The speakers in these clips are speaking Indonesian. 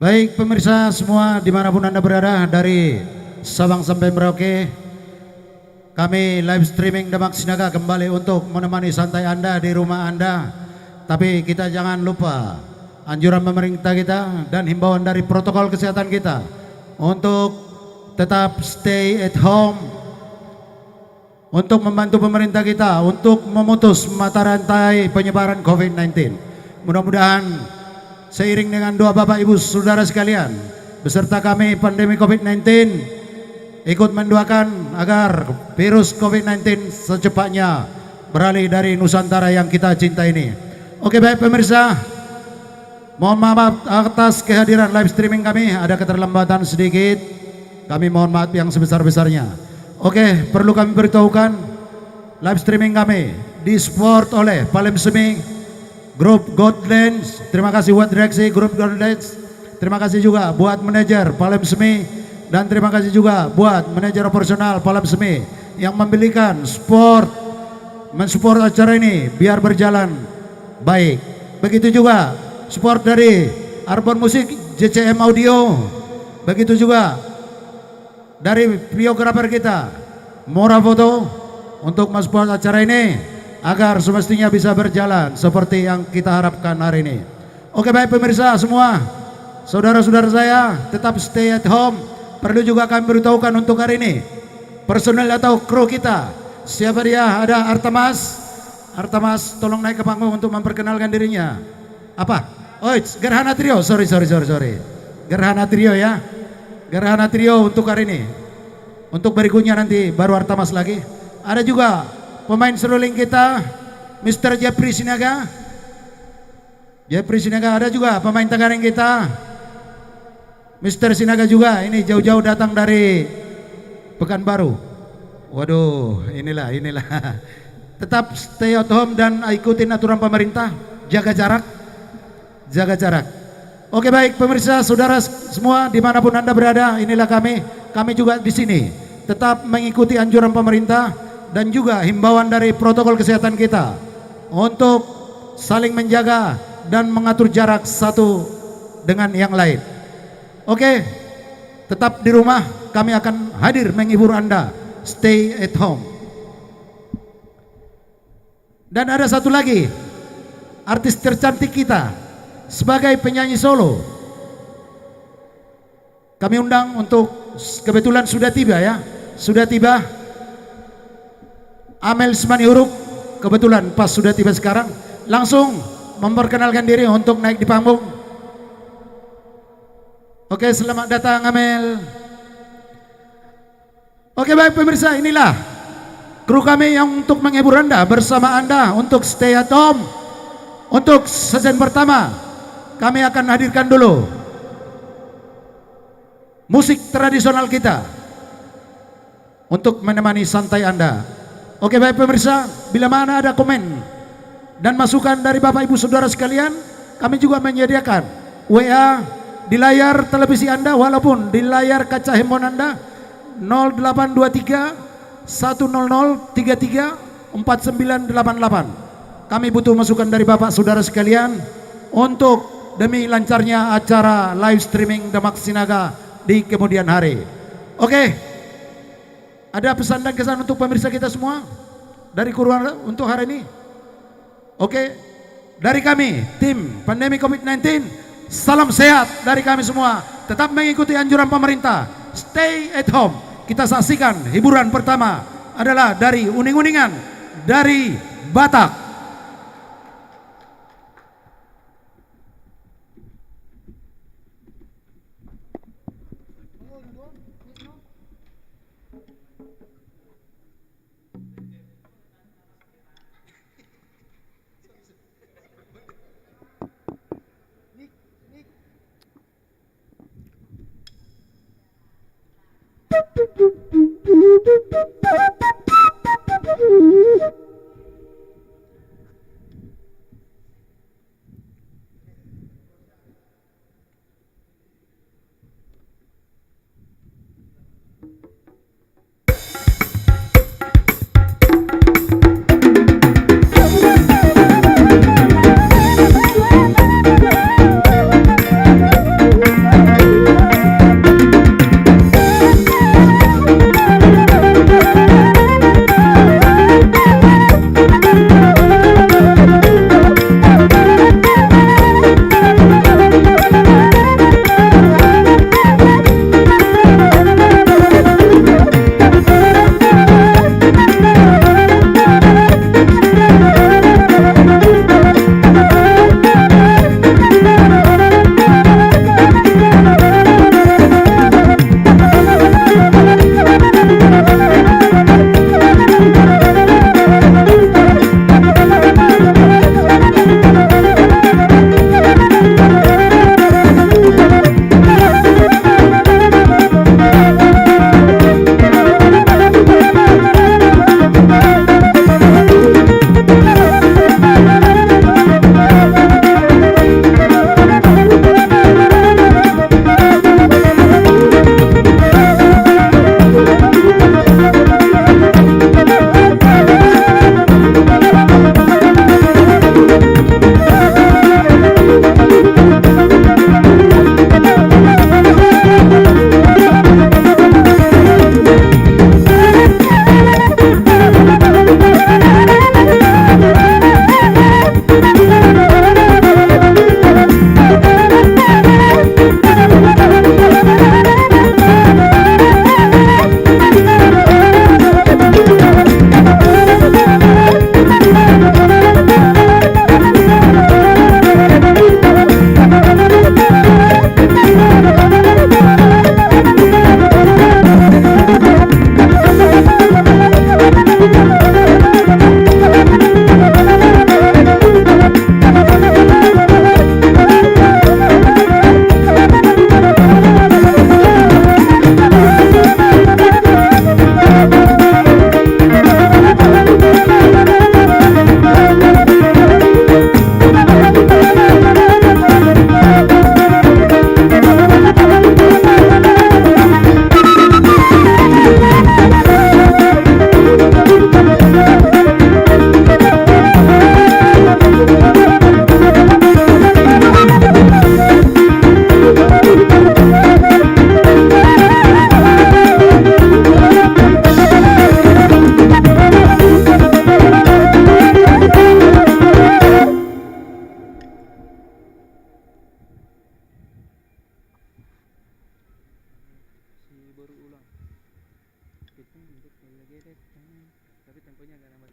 Baik pemirsa semua dimanapun Anda berada, dari Sabang sampai Merauke, kami live streaming Demak Sinaga kembali untuk menemani santai Anda di rumah Anda. Tapi kita jangan lupa anjuran pemerintah kita dan himbauan dari protokol kesehatan kita untuk tetap stay at home, untuk membantu pemerintah kita untuk memutus mata rantai penyebaran COVID-19. Mudah-mudahan seiring dengan doa Bapak Ibu Saudara sekalian, beserta kami pandemi COVID-19 ikut mendoakan agar virus COVID-19 secepatnya beralih dari Nusantara yang kita cinta ini. Oke, baik pemirsa, mohon maaf atas kehadiran live streaming kami, ada keterlambatan sedikit, kami mohon maaf yang sebesar-besarnya. Oke, perlu kami beritahukan live streaming kami disupport oleh Palem Semi, Grup Godlands. Terima kasih buat direksi Grup Godlands. Terima kasih juga buat manajer Palem Semi, dan terima kasih juga buat manajer operasional Palem Semi yang membelikan mensupport acara ini biar berjalan baik. Begitu juga support dari Arbon Musik, JCM Audio. Begitu juga dari videografer kita Mora Foto untuk mensupport acara ini agar semestinya bisa berjalan seperti yang kita harapkan hari ini. Oke, baik pemirsa semua, saudara-saudara saya, tetap stay at home. Perlu juga kami beritahukan untuk hari ini personel atau kru kita, siapa dia? Ada Artamas, tolong naik ke panggung untuk memperkenalkan dirinya. Apa? Oh, Gerhana Trio. Sorry. Gerhana Trio ya. Gerhana Trio untuk hari ini. Untuk berikutnya nanti baru Artamas lagi. Ada juga pemain seruling kita, Mr. Jeffrey Sinaga. Ada juga pemain Tenggareng kita, Mr. Sinaga juga. Ini jauh-jauh datang dari Pekanbaru. Waduh, inilah. Tetap stay at home dan ikutin aturan pemerintah, jaga jarak. Oke, baik pemirsa, saudara semua dimanapun Anda berada, inilah kami juga di sini tetap mengikuti anjuran pemerintah dan juga himbauan dari protokol kesehatan kita untuk saling menjaga dan mengatur jarak satu dengan yang lain. Oke, tetap di rumah, kami akan hadir menghibur Anda. Stay at home. Dan ada satu lagi, artis tercantik kita sebagai penyanyi solo, kami undang untuk, kebetulan sudah tiba Amel Semani Huruf. Kebetulan pas sudah tiba sekarang, langsung memperkenalkan diri untuk naik di panggung. Oke, selamat datang Amel. Oke, baik pemirsa, inilah kru kami yang untuk menghibur Anda, bersama Anda untuk stay at home. Untuk season pertama kami akan hadirkan dulu musik tradisional kita untuk menemani santai Anda. Oke, baik pemirsa, bila mana ada komen dan masukan dari Bapak Ibu Saudara sekalian, kami juga menyediakan WA di layar televisi Anda walaupun di layar kaca handphone Anda, 0823 100 33 4988. Kami butuh masukan dari Bapak Saudara sekalian untuk demi lancarnya acara live streaming Demak Sinaga di kemudian hari. Oke, ada pesan dan kesan untuk pemirsa kita semua dari kuruan untuk hari ini? Oke, dari kami tim pandemi COVID-19, salam sehat dari kami semua. Tetap mengikuti anjuran pemerintah, stay at home. Kita saksikan hiburan pertama adalah dari uning-uningan dari Batak. baru ulang. Kita untuk lagi deh, tapi temponya agak lambat.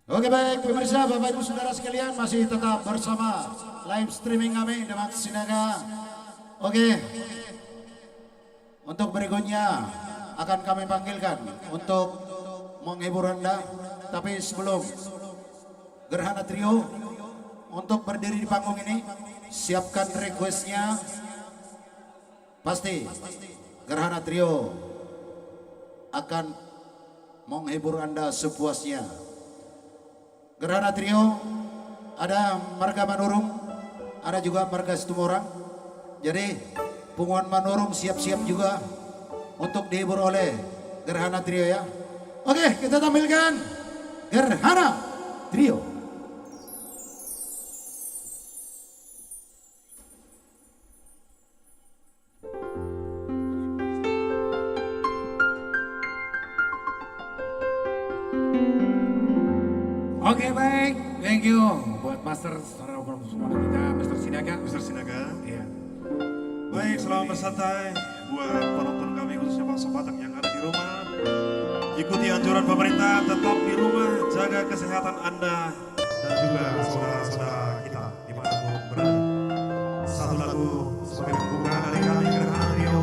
Oke baik pemirsa, Bapak Ibu Saudara sekalian masih tetap bersama live streaming kami Demak Sinaga. Oke, untuk berikutnya akan kami panggilkan untuk menghibur Anda. Tapi sebelum Gerhana Trio untuk berdiri di panggung ini, siapkan requestnya. Pasti Gerhana Trio akan menghibur Anda sepuasnya. Gerhana Trio ada marga Manurung, ada juga marga Situmorang. Jadi Punguan Manurung siap-siap juga untuk dihibur oleh Gerhana Trio ya. Oke, kita tampilkan Gerhana Trio. Oke baik, thank you buat Master secara semua kita, Master Sinaga. Mister Sinaga. Iya. Baik, selamat bersantai buat penonton kami khususnya bangsa Batak yang ada di rumah. Ikuti anjuran pemerintah, tetap di rumah, jaga kesehatan Anda dan juga saudara-saudara kita dimanapun berada. Satu lagu sebagai pembuka dari kami Gerhana Trio.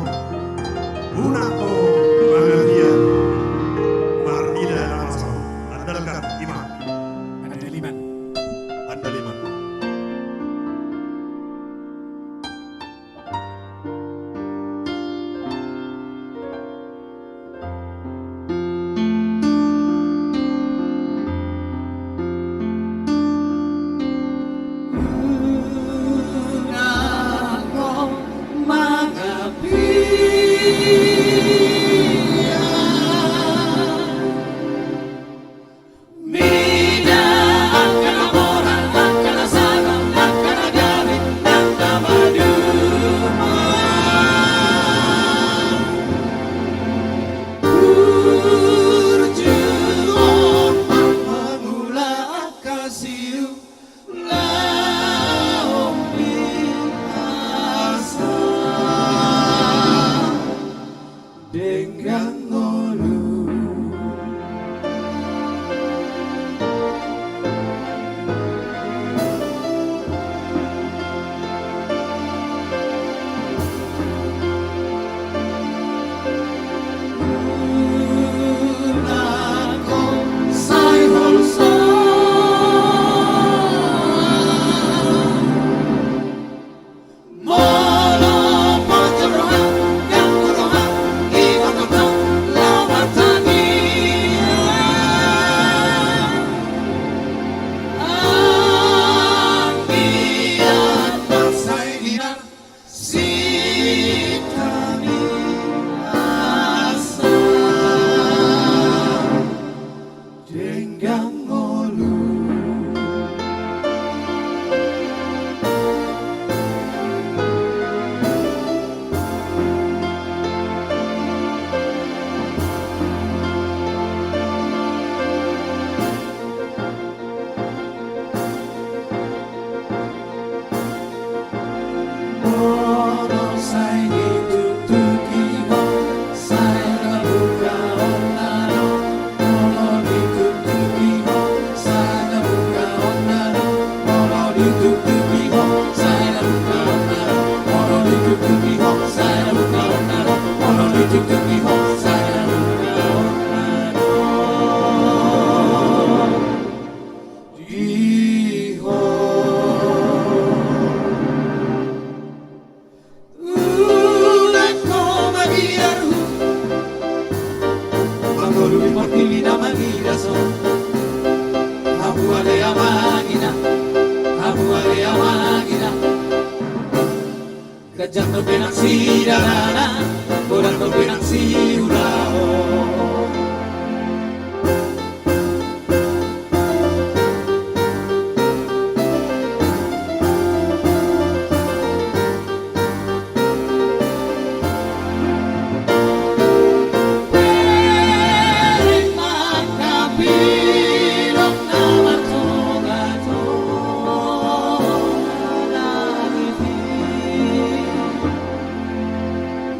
Unako bahagia, Marida Namaso, andalkan iman. Ada Liman. Anda lima. Kajang berbenang si darana, orang berbenang si ulao.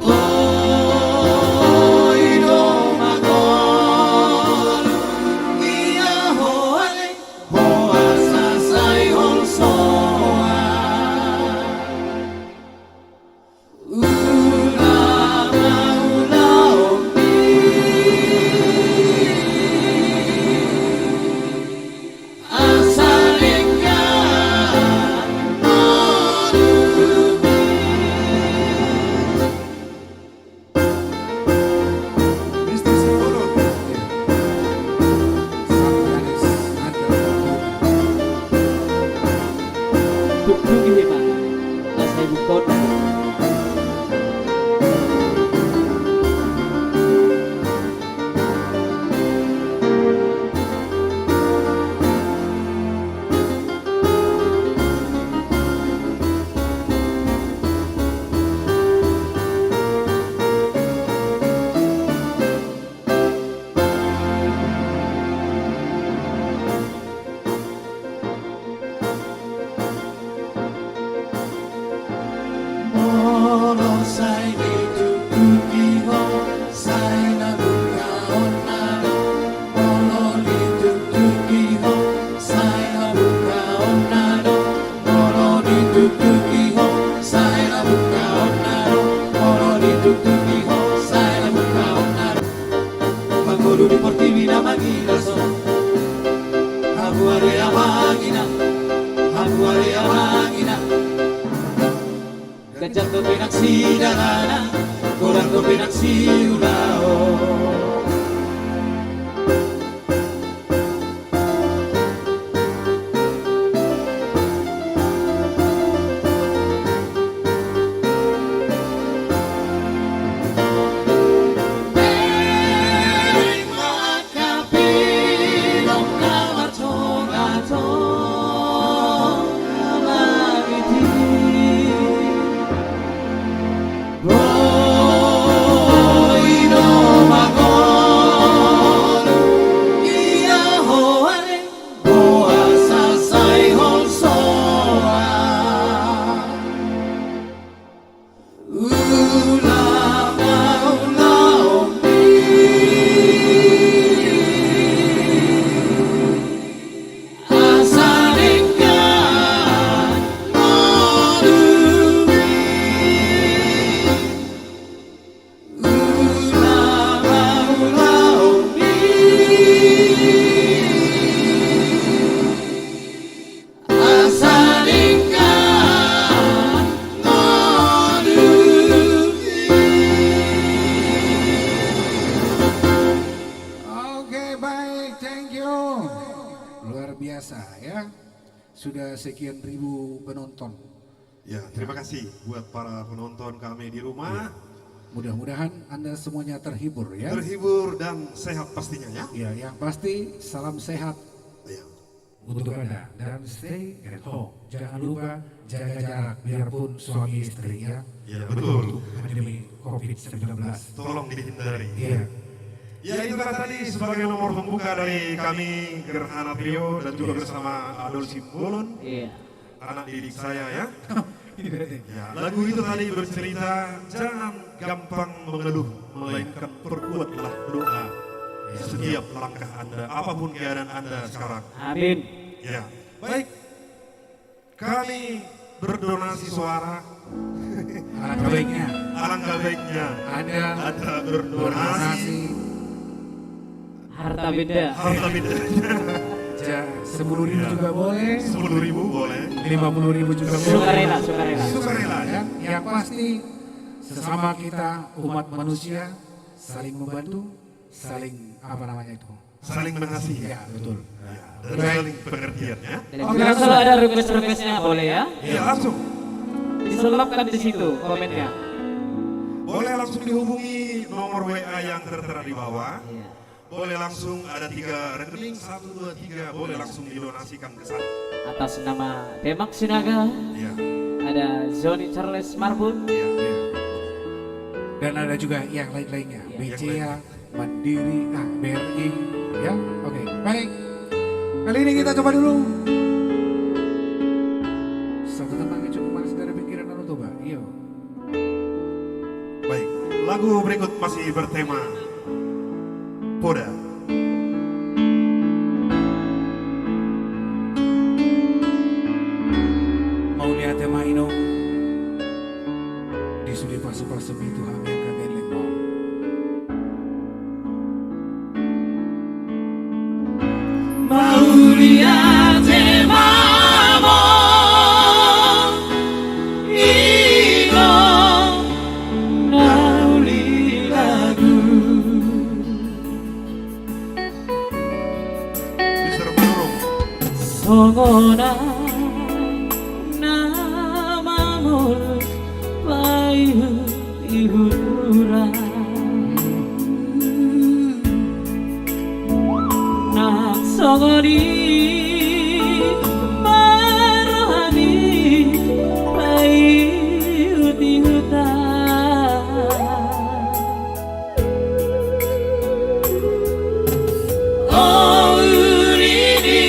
Oh area magina, aku area magina. Gajah to pinagsidalana, kurang to pinagsiulao. Oke, baik, thank you. Luar biasa ya. Sudah sekian ribu penonton. Ya, terima kasih buat para penonton kami di rumah. Mudah-mudahan Anda semuanya terhibur ya. Terhibur dan sehat pastinya ya. Ya, yang pasti salam sehat Ya. untuk Anda dan stay at home. Jangan lupa jaga jarak biarpun suami istri ya. Ya, betul. Pandemi COVID-19. Tolong dihindari. Iya. Ya, itu kan tadi sebagai nomor pembuka dari kami Gerhana Trio dan juga bersama Adol Simbolon, Iya. anak didik saya ya. Ya, lagu itu tadi bercerita jangan gampang mengeluh, melainkan perkuatlah doa. Setiap langkah Anda, apapun keadaan Anda sekarang. Amin. Ya, baik. Kami berdonasi suara. Alangkah baiknya Alangkah baiknya Anda Anda berdonasi berdonasi Harta benda. harta benda. 10.000 juga boleh, 10.000 boleh. 50.000 juga boleh. Sukarela, sukarela. Sukarela ya. Yang pasti sesama kita umat manusia saling membantu, saling apa namanya itu? Saling mengasihi. Ya, betul. Ya, dan saling pengertian ya. Dan juga kalau ada request-requestnya boleh ya. Iya, langsung. Diselipkan di situ komennya. Boleh langsung dihubungi nomor WA yang tertera di bawah. Iya. Boleh langsung ada 3 rekening 1, 2, 3. Boleh langsung didonasikan ke sana. Atas nama Demak Sinaga Iya. ada Zoni Charles Marbun. Iya. Ya. Dan ada juga yang lain-lainnya, BCA, Mandiri, BRI, ya. Oke, baik. Kali ini kita coba dulu. Satu tentang yang cukup manis dari pikiran dan coba. Iya. Baik. Lagu berikut masih bertema Poda. Mau lihat tema ino di sudi pasu-pasu itu hamil kageleng mau. Mau lihat temamu, ino nauli lagu. Mr. Manurung. Songona namamu layu ihura. Nak songoni marahani layu tihuta. Oh ini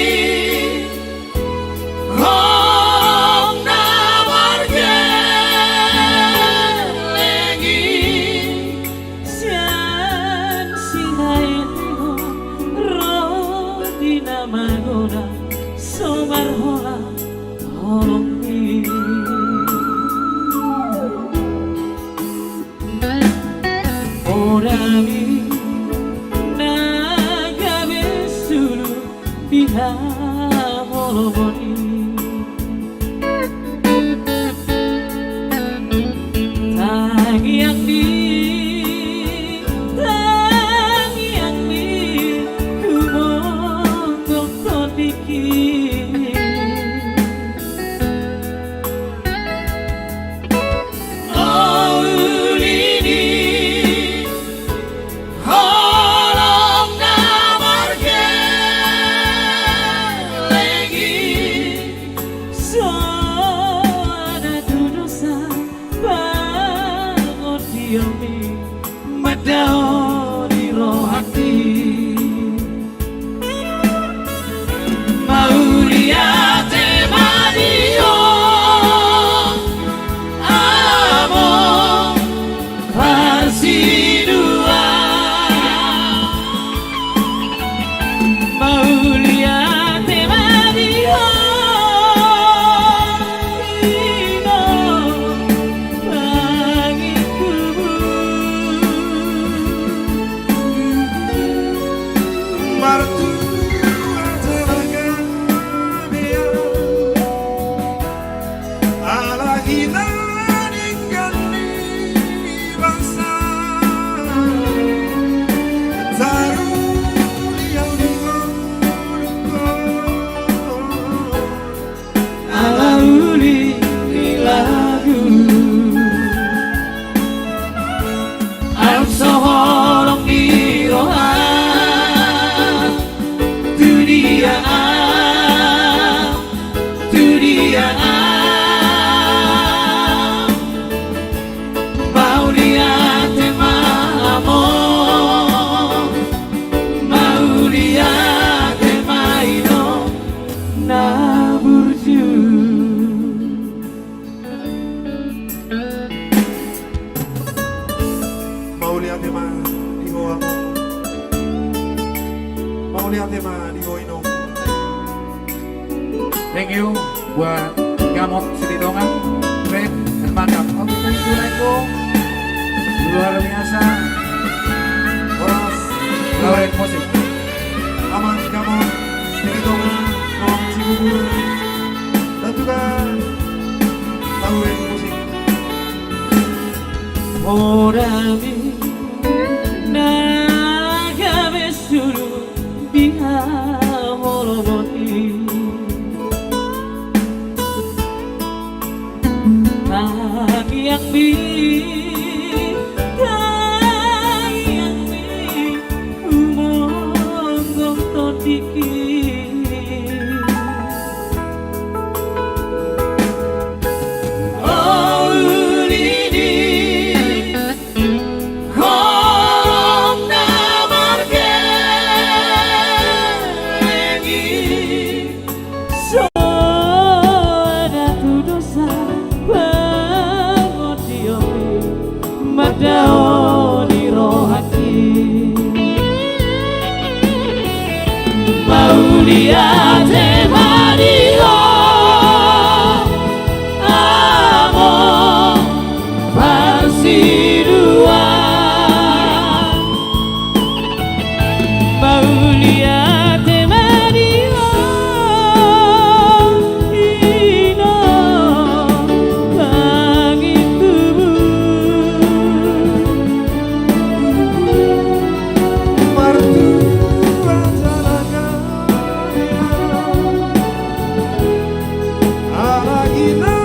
Hong nawarnya lagi Sian sihai rodina manona somarhola holongi. Orami naga besulu bihar holoboni Tangiang di kumondok todiki Oh ulini holong namarke lagi Soana dudosa bangun diomi Madao di rohati Mauliate madio Amo Parsidua Mauliate madio Ino Pangikumu Martu telaga dia ala kita ningali bangsa taruh yang Ala uli lagu Ang soholong di roha Dunia Mau lihat emo Mau lihat emaino Na burju mau lihat tema di goa mau lihat tema di goinong Thank you buat Gamot Sididongan, Red, dan Mantap. Oke, thank you Reko. Luar biasa. Horas Lauren musik. aman kamu dari dongan Om Cibubur dan juga Lauren musik Orami Nagame suru Biha holoboni Tangiang di kumondok todiki Oh ulini holong namarke lagi Soana tudosa bangun diomi Madao di rohati Mau lihat madio Amo Parsidua Mau lihat madio Ino langit Martu telaga ala kita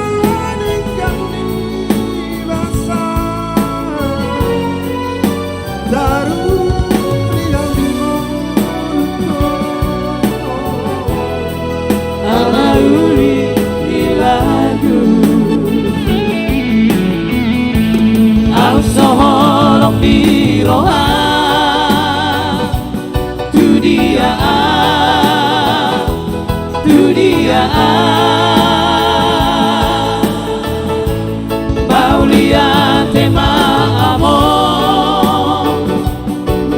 ningali bangsa taruh yang di Ala uli lagu Ang soholong di roha Dunia Mau lihat tema amo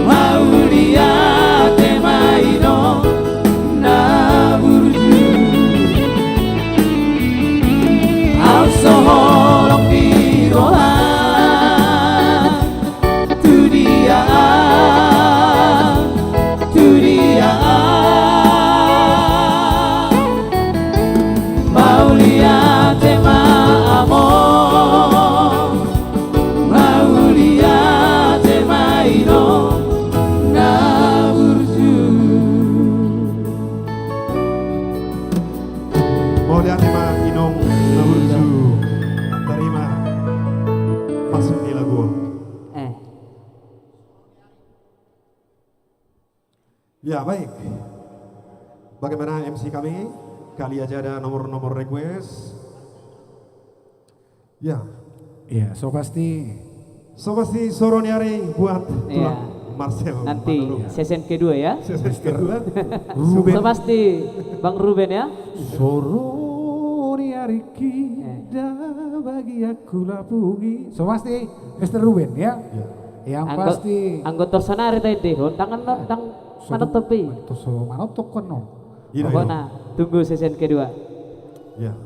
Mau lihat tema ino Na burju Ang soholong di roha Dunia lihat tema Inong Naburju. Terima masuk di lagu. Ya baik. Bagaimana MC kami? Kali aja ada nomor-nomor request. Ya. Iya, so pasti Soro nyari buat Iya. Marcel. Nanti season kedua ya. Sesi kedua. So pasti Bang Ruben ya. Soro ni Ariki bagi aku lapungi. So pasti Mr. Ruben ya. Yang pasti Anggota sonari tadi tangan tang mana topi. so manotok kono. Iya, Pokoknya tunggu season kedua. Ya.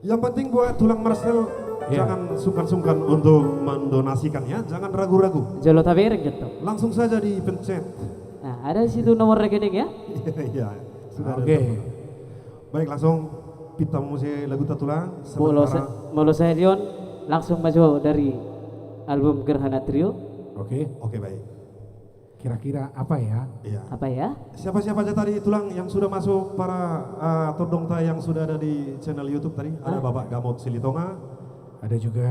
Yang penting buat tulang Marcel Ya. jangan sungkan-sungkan untuk mendonasikannya, jangan ragu-ragu. Jolo tabereng gitu. Langsung saja dipencet. Nah, ada di situ nomor rekening ya. Iya, sudah ada. Oke. Baik, langsung kita musik lagu Tatulang. Molo saya Dion langsung maju dari album Gerhana Trio. Oke. Oke, baik. Kira-kira apa ya? Iya. Apa ya? Siapa-siapa aja tadi Tulang yang sudah masuk para todongta yang sudah ada di channel YouTube tadi? Ada Bapak Gamot Silitonga. Ada juga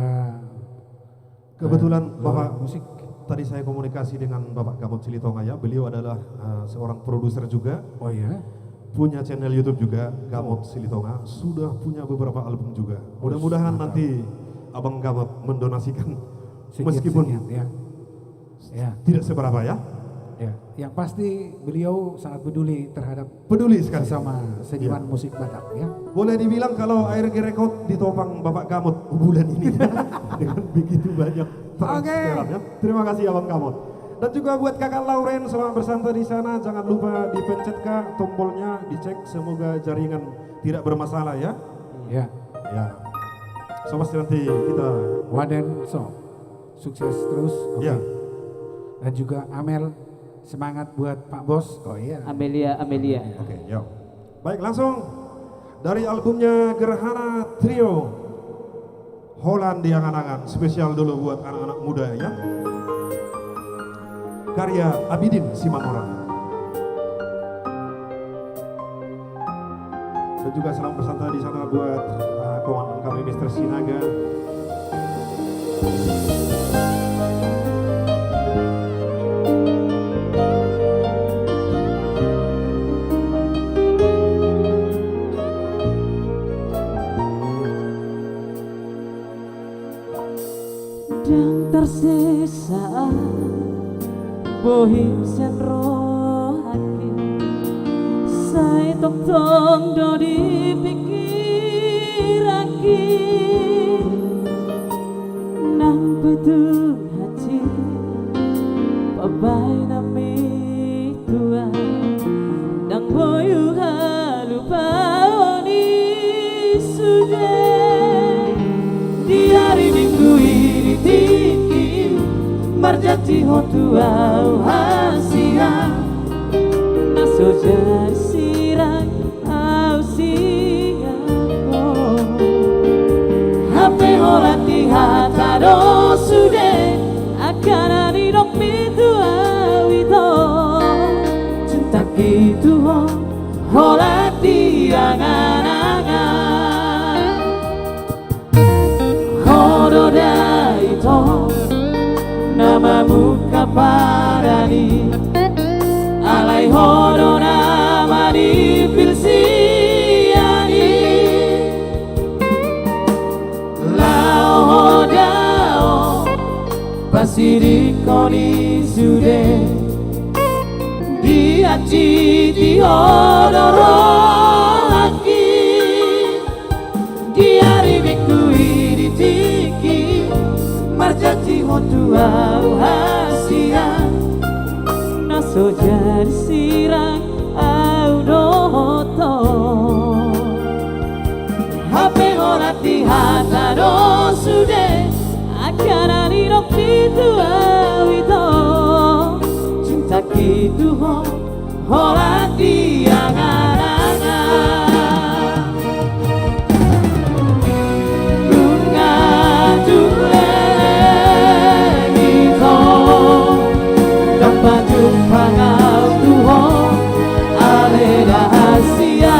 Kebetulan Bapak musik. tadi saya komunikasi dengan Bapak Gamot Silitonga ya. Beliau adalah seorang produser juga. Oh ya. Punya channel YouTube juga, Gamot Silitonga. Sudah punya beberapa album juga. Mudah-mudahan nanti Abang Gamot mendonasikan meskipun ya. Ya. tidak seberapa ya. Ya, yang pasti beliau sangat peduli terhadap Peduli sekali. sama seniman musik Batak ya. Boleh dibilang kalau ARG Record ditopang Bapak Gamot bulan ini dengan begitu banyak transferan ya. Terima kasih Abang Gamot. Dan juga buat Kakak Lauren selamat bersantai di sana. Jangan lupa dipencet Kak tombolnya, dicek semoga jaringan tidak bermasalah ya. Ya, Ya. So pasti nanti kita Waden so sukses terus. Oke. ya. Dan juga Amel semangat buat Pak Bos. Oh iya. Amelia. Oke, yuk. Baik, langsung dari albumnya Gerhana Trio. Holland di angan-angan, spesial dulu buat anak-anak muda ya. Karya Abidin Simanora. Dan juga selamat bersantai di sana buat komandan kami Mr. Sinaga. Dan tersisa bohim sen rohake saya tong do dipikirake nang betul hati pabai nami tua dang boyu halupa oni sudah di hari minggu ini tiki marjati hotu au hasia naso jar sirang au siapo hape horati hatado sude akan arirok mitu awito cinta gitu horati angan-angan Horoda itu namamu kaparani alai horo nama di pilsiani lao hodao pasiri koni sude diaci di hodoro haki diari minggu ini tiki marjati hotu au hasia naso jar sirang au dohoto hape horati hataro sude akan arirok itu awito cinta gitu horati angan-angan bunga tuleng itu dapat jumpa ngau tuho ale rahasia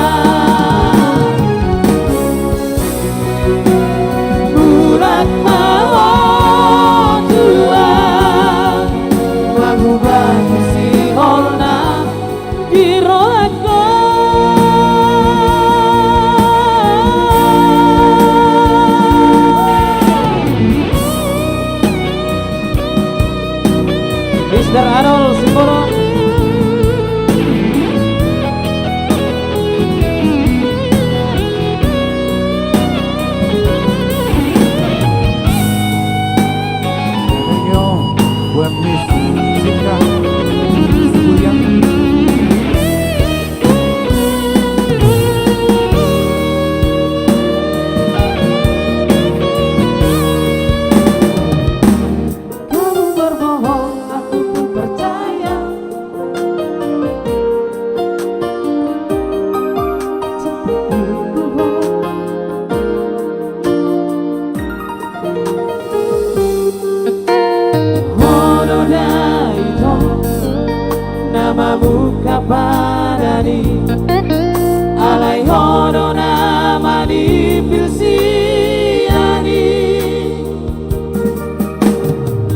di pilsiani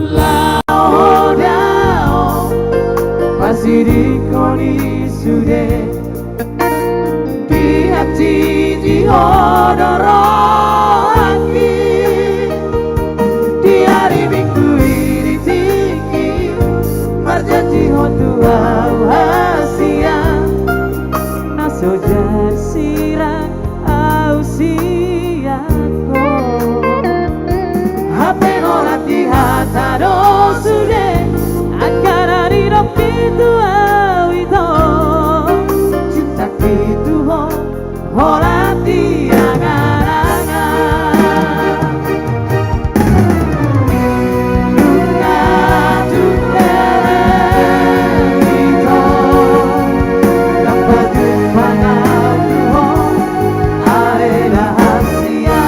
lao dao masih dikoni sudah di hati di hodoraki di hari minggu ini tinggi marjati hotua hasia naso jasirang ausiako hape orang di hatado sude akara di pintu awito cinta itu orang di angan-angan duka duka itu dapat dipandang Tuhan ada hasia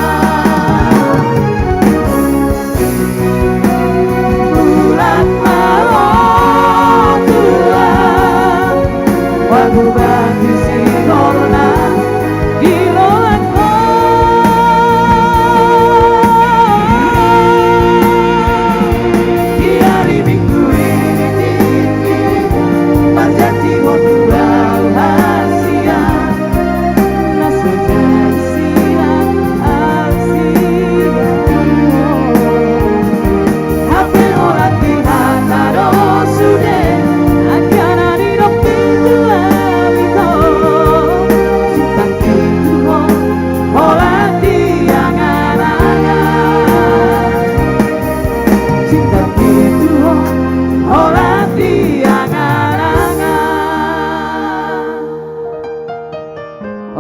bulan malam Tuhan waktu bagi si corona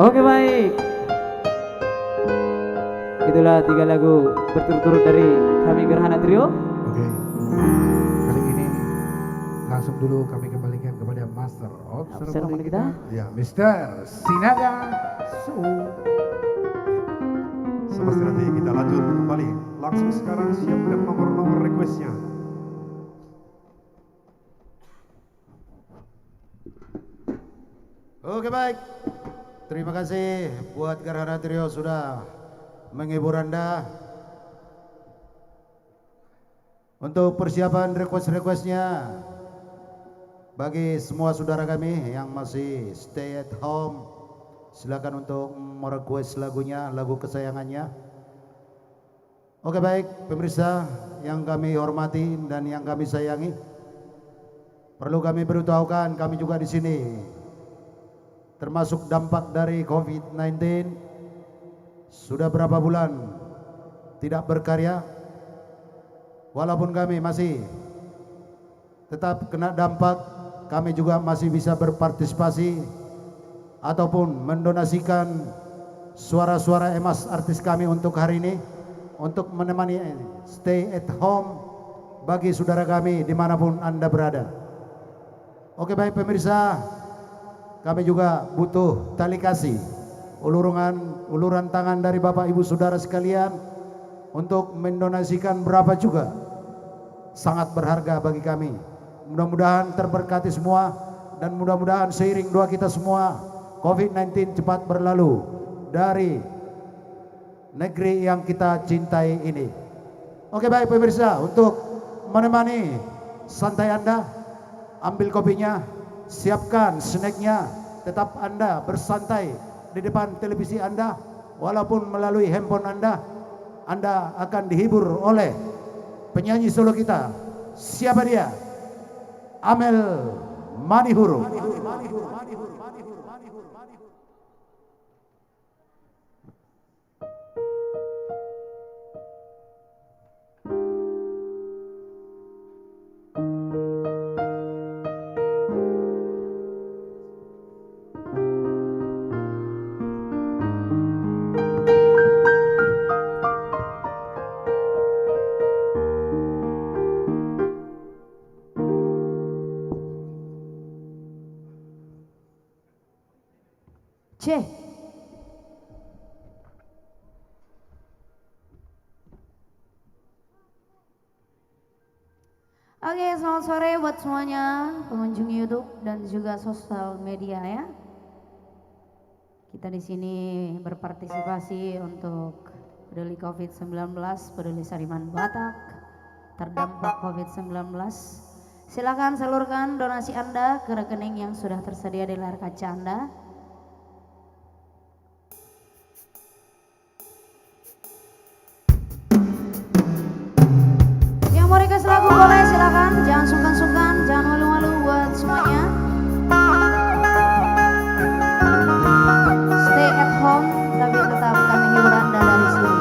Oke baik, itulah 3 lagu berturut-turut dari kami Gerhana Trio. Oke. Kali ini langsung dulu kami kembalikan kepada Master of Ceremony kita. Ya, Mr. Sinaga Su. Seperti nanti kita lanjut kembali. Langsung sekarang siapkan nomor-nomor requestnya. Oke baik. Terima kasih buat Gerhana Trio sudah menghibur Anda. Untuk persiapan request-requestnya bagi semua saudara kami yang masih stay at home, silakan untuk merequest lagunya, lagu kesayangannya. Oke baik, pemirsa yang kami hormati dan yang kami sayangi, perlu kami beritahukan kami juga di sini termasuk dampak dari COVID-19 sudah berapa bulan tidak berkarya, walaupun kami masih tetap kena dampak, kami juga masih bisa berpartisipasi ataupun mendonasikan suara-suara emas artis kami untuk hari ini, untuk menemani stay at home bagi saudara kami dimanapun Anda berada. Oke baik pemirsa, kami juga butuh tali kasih, uluran tangan dari Bapak Ibu Saudara sekalian untuk mendonasikan berapa juga, sangat berharga bagi kami. Mudah-mudahan terberkati semua dan mudah-mudahan seiring doa kita semua COVID-19 cepat berlalu dari negeri yang kita cintai ini. Oke baik pemirsa, untuk menemani santai Anda, ambil kopinya, siapkan snacknya, tetap Anda bersantai di depan televisi Anda, walaupun melalui handphone Anda akan dihibur oleh penyanyi solo kita. Siapa dia? Amel Manihuru. C. Oke, selamat sore buat semuanya pengunjung YouTube dan juga sosial media ya. Kita di sini berpartisipasi untuk peduli COVID-19, peduli Sariman Batak terdampak COVID-19. Silakan salurkan donasi Anda ke rekening yang sudah tersedia di layar kaca Anda. Yang mau request lagu boleh silakan, jangan sungkan-sungkan, jangan malu-malu buat semuanya. Stay at home, tapi tetap kami hibur Anda dari sini.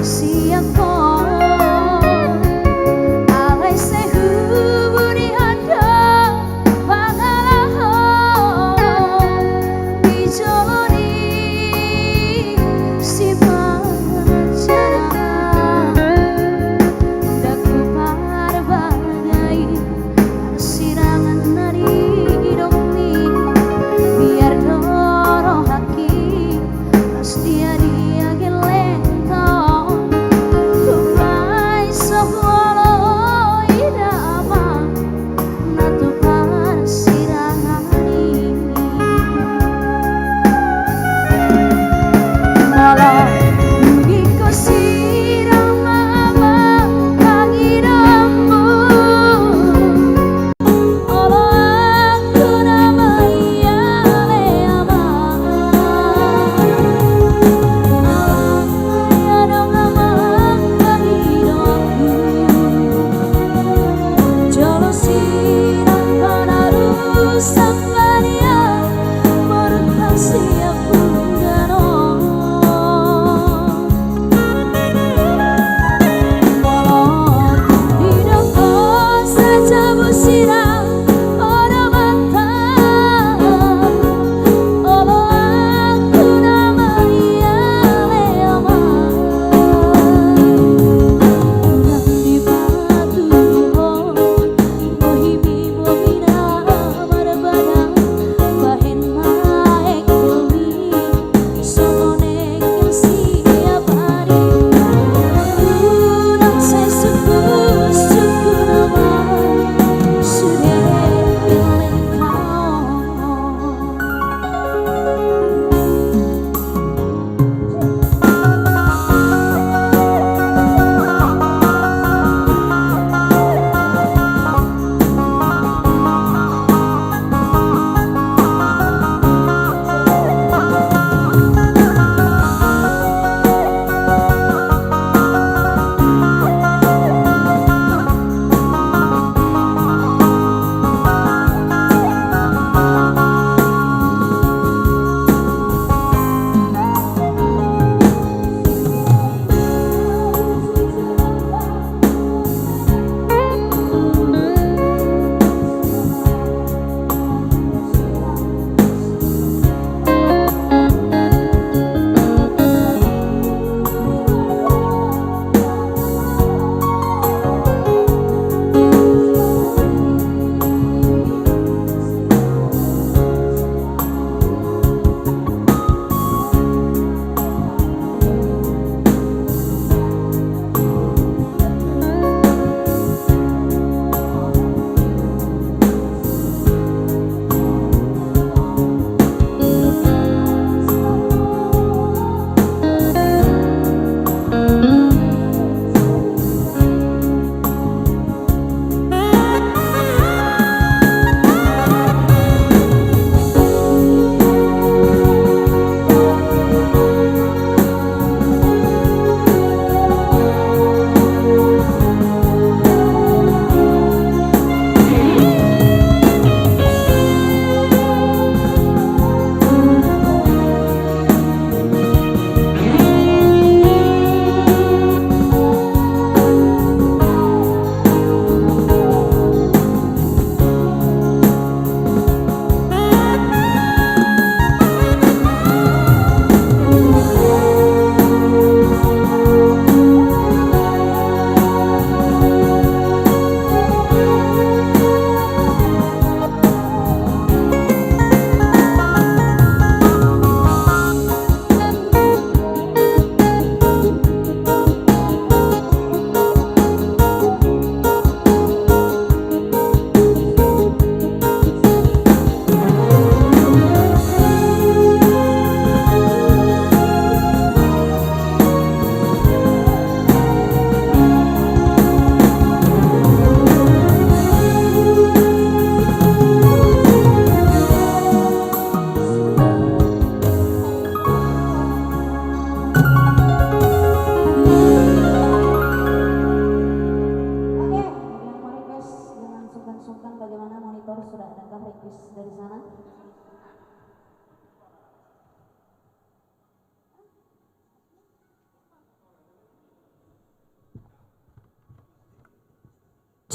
Siang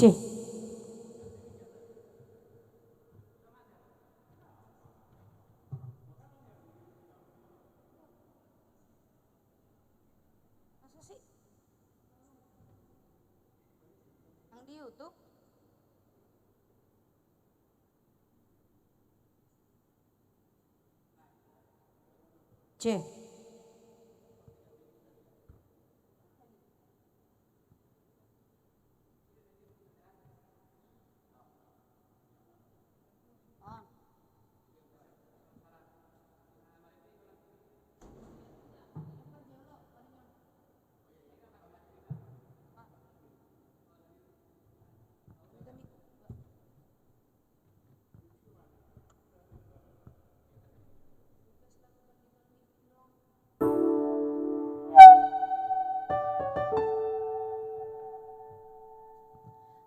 C. Masa sih? Yang di YouTube? C.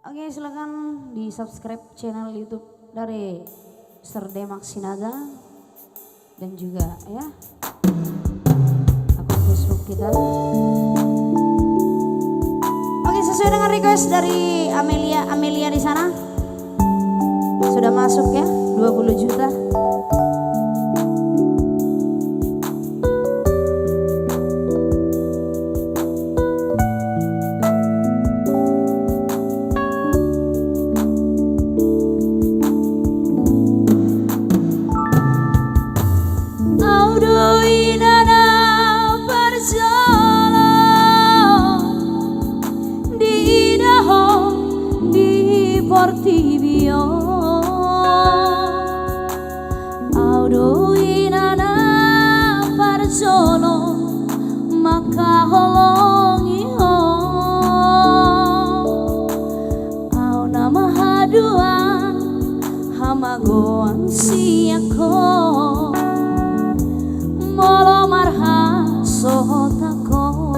Oke, silakan di subscribe channel YouTube dari Serdemak Sinaga dan juga ya akun Facebook kita. Oke, sesuai dengan request dari Amelia di sana sudah masuk ya 20 juta. Portibio Audo inana parzono makaholongi ho Au nama hadua hamagoan siako Molo marha sohotako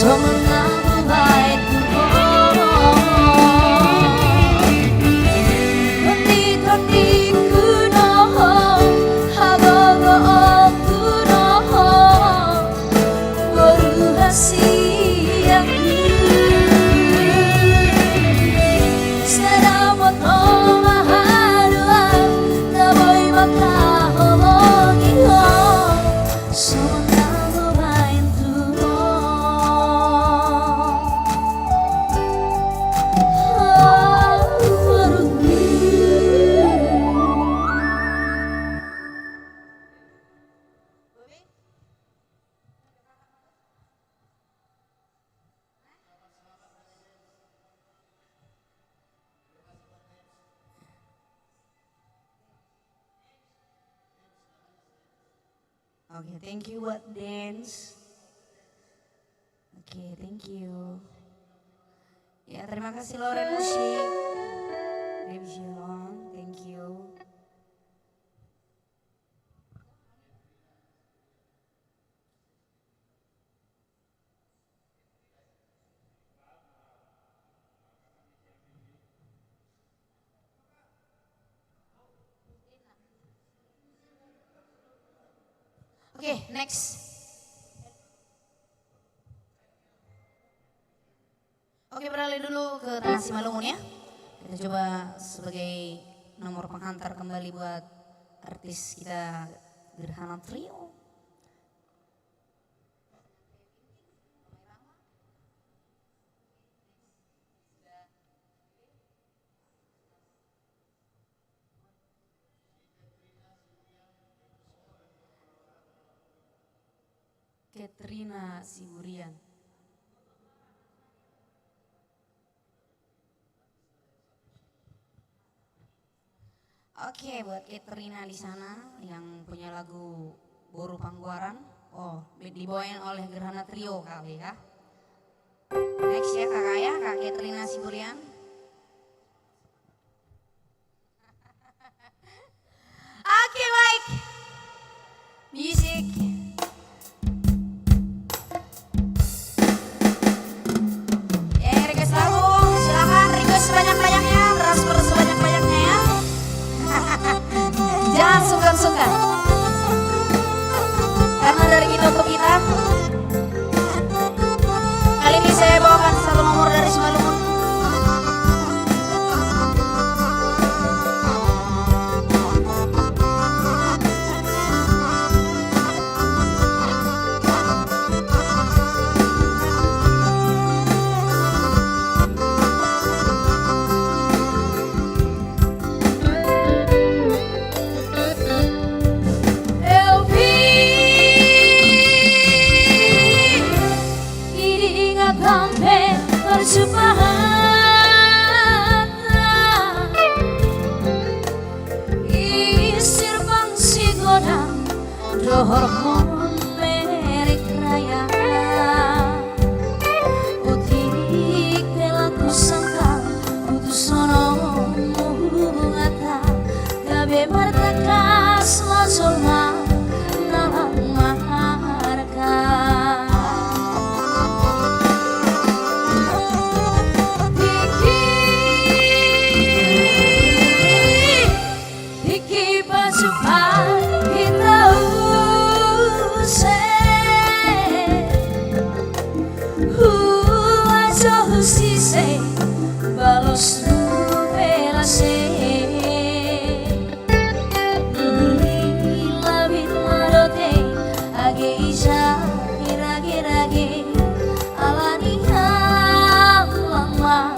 Somenang baik Toti kuno Hagogo kuno Berhasil Sedamot omahaduan Naboy makahologi Somenang baik Oke, thank you buat dance. Oke, thank you. Ya, terima kasih Loren Musik. Debbie Shilong, thank you. Oke, next. Oke, beralih dulu ke Tanah Simalungun ya. Kita coba sebagai nomor penghantar kembali buat artis kita Gerhana Trio. Katrina Siburian. Oke, buat Katrina di sana yang punya lagu Boru Pangguaran. Oh, dibawain oleh Gerhana Trio kali ya. Next ya kakak ya, Kak Katrina Siburian. Oke, baik. Music. Sebanyak-banyaknya, transfer sebanyak-banyaknya ya. Jangan sungkan-sungkan. Karena dari kita untuk kita. Kali ini saya bawakan satu nomor dari Simalungun. Hormon merek raya Utik pelaku sangka Putus sono hubungata Gabe martakas Mazolma Nalang maharka Diki pasukan Balos pelase labit marote age isa irage alani lama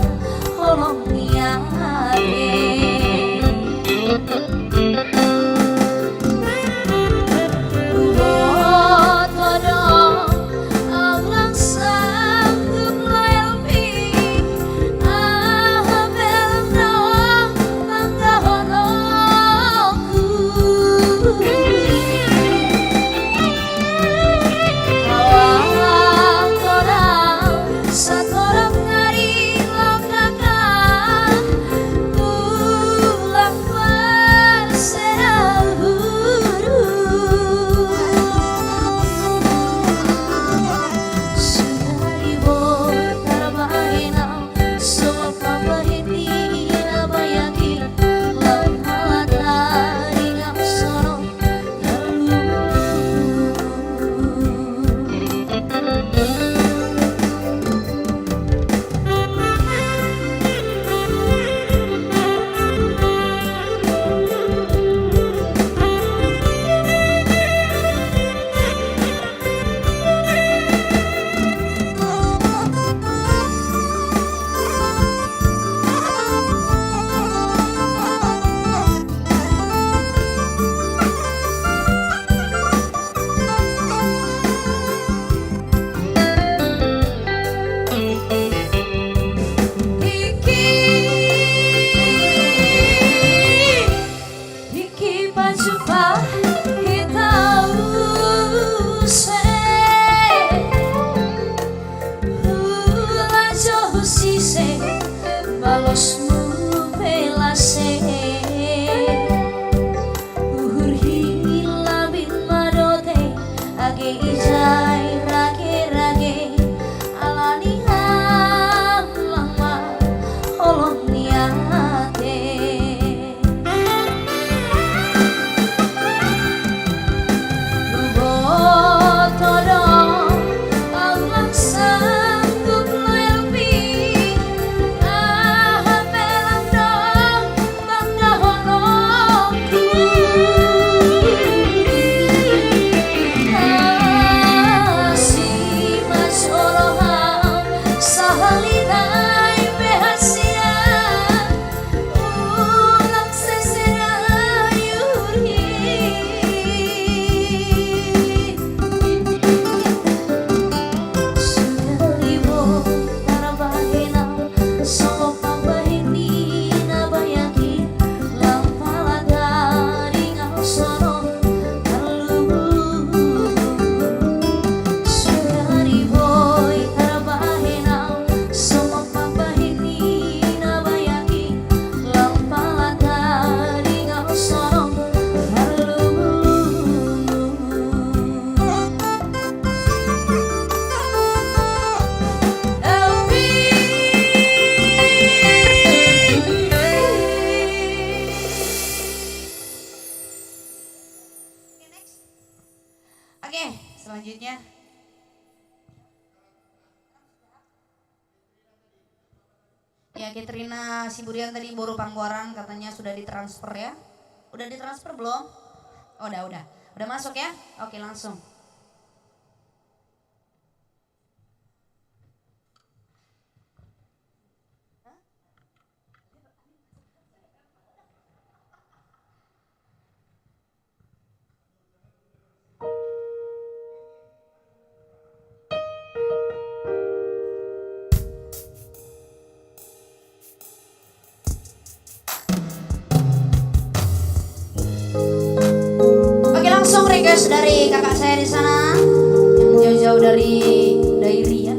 holong niate todo ang langsang kumlayalpi Raosmu pelase Uhur hila bin madote Age ijai rage-rage Alanihan lama olong niate Oke, selanjutnya ya Katrina Siburian tadi baru pangguaran katanya sudah ditransfer ya. Udah ditransfer belum? Oh, udah. Udah masuk ya? Oke, langsung. Oke, langsung request dari kakak saya di sana yang jauh-jauh dari Dairi ya.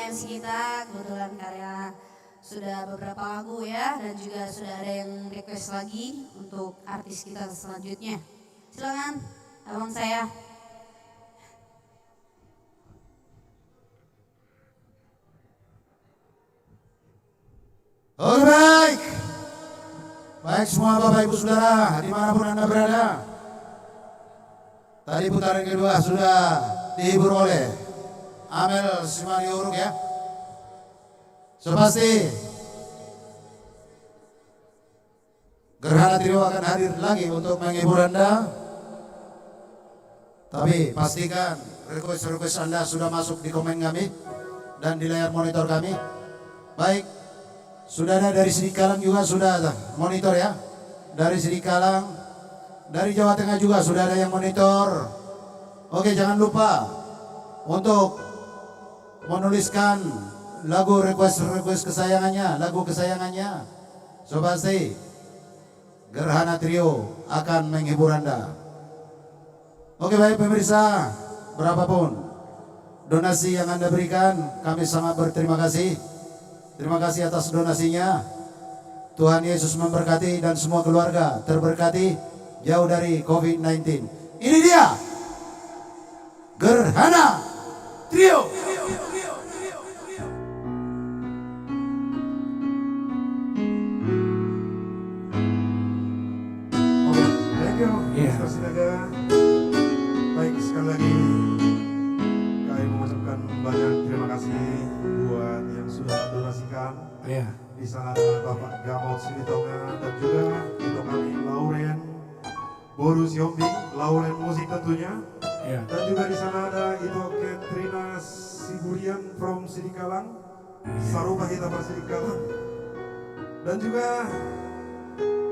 MC kita kebetulan karya sudah beberapa lagu ya, dan juga sudah ada yang request lagi untuk artis kita selanjutnya. Silakan abang saya. Oke, baik. Baik semua Bapak Ibu Saudara dimanapun Anda berada. Tadi putaran kedua sudah dihibur oleh Amel Simaniuruk ya. So pasti Gerhana Trio akan hadir lagi untuk menghibur Anda. Tapi pastikan request Anda sudah masuk di komen kami dan di layar monitor kami. Baik, sudah ada dari Sidikalang juga sudah ada monitor ya. Dari Sidikalang, dari Jawa Tengah juga sudah ada yang monitor. Oke, jangan lupa untuk menuliskan lagu request kesayangannya, lagu kesayangannya. So pasti Gerhana Trio akan menghibur Anda. Oke, baik pemirsa, berapapun donasi yang Anda berikan, kami sangat berterima kasih. Terima kasih atas donasinya. Tuhan Yesus memberkati dan semua keluarga terberkati jauh dari COVID-19. Ini dia Gerhana Trio. Oke, thank you, Iya. Mr. Sinaga. Baik, sekali lagi kami mengucapkan banyak terima kasih buat yang sudah donasikan. Iya. Di sana ada Bapak Gamot Silitonga dan juga itu kami Lauren Boru Siombing, Lauren Musik tentunya. Iya. Dan juga di sana ada itu Katrina Siburian from Sidikalang, Sarupa Hita from Sidikalang. Dan juga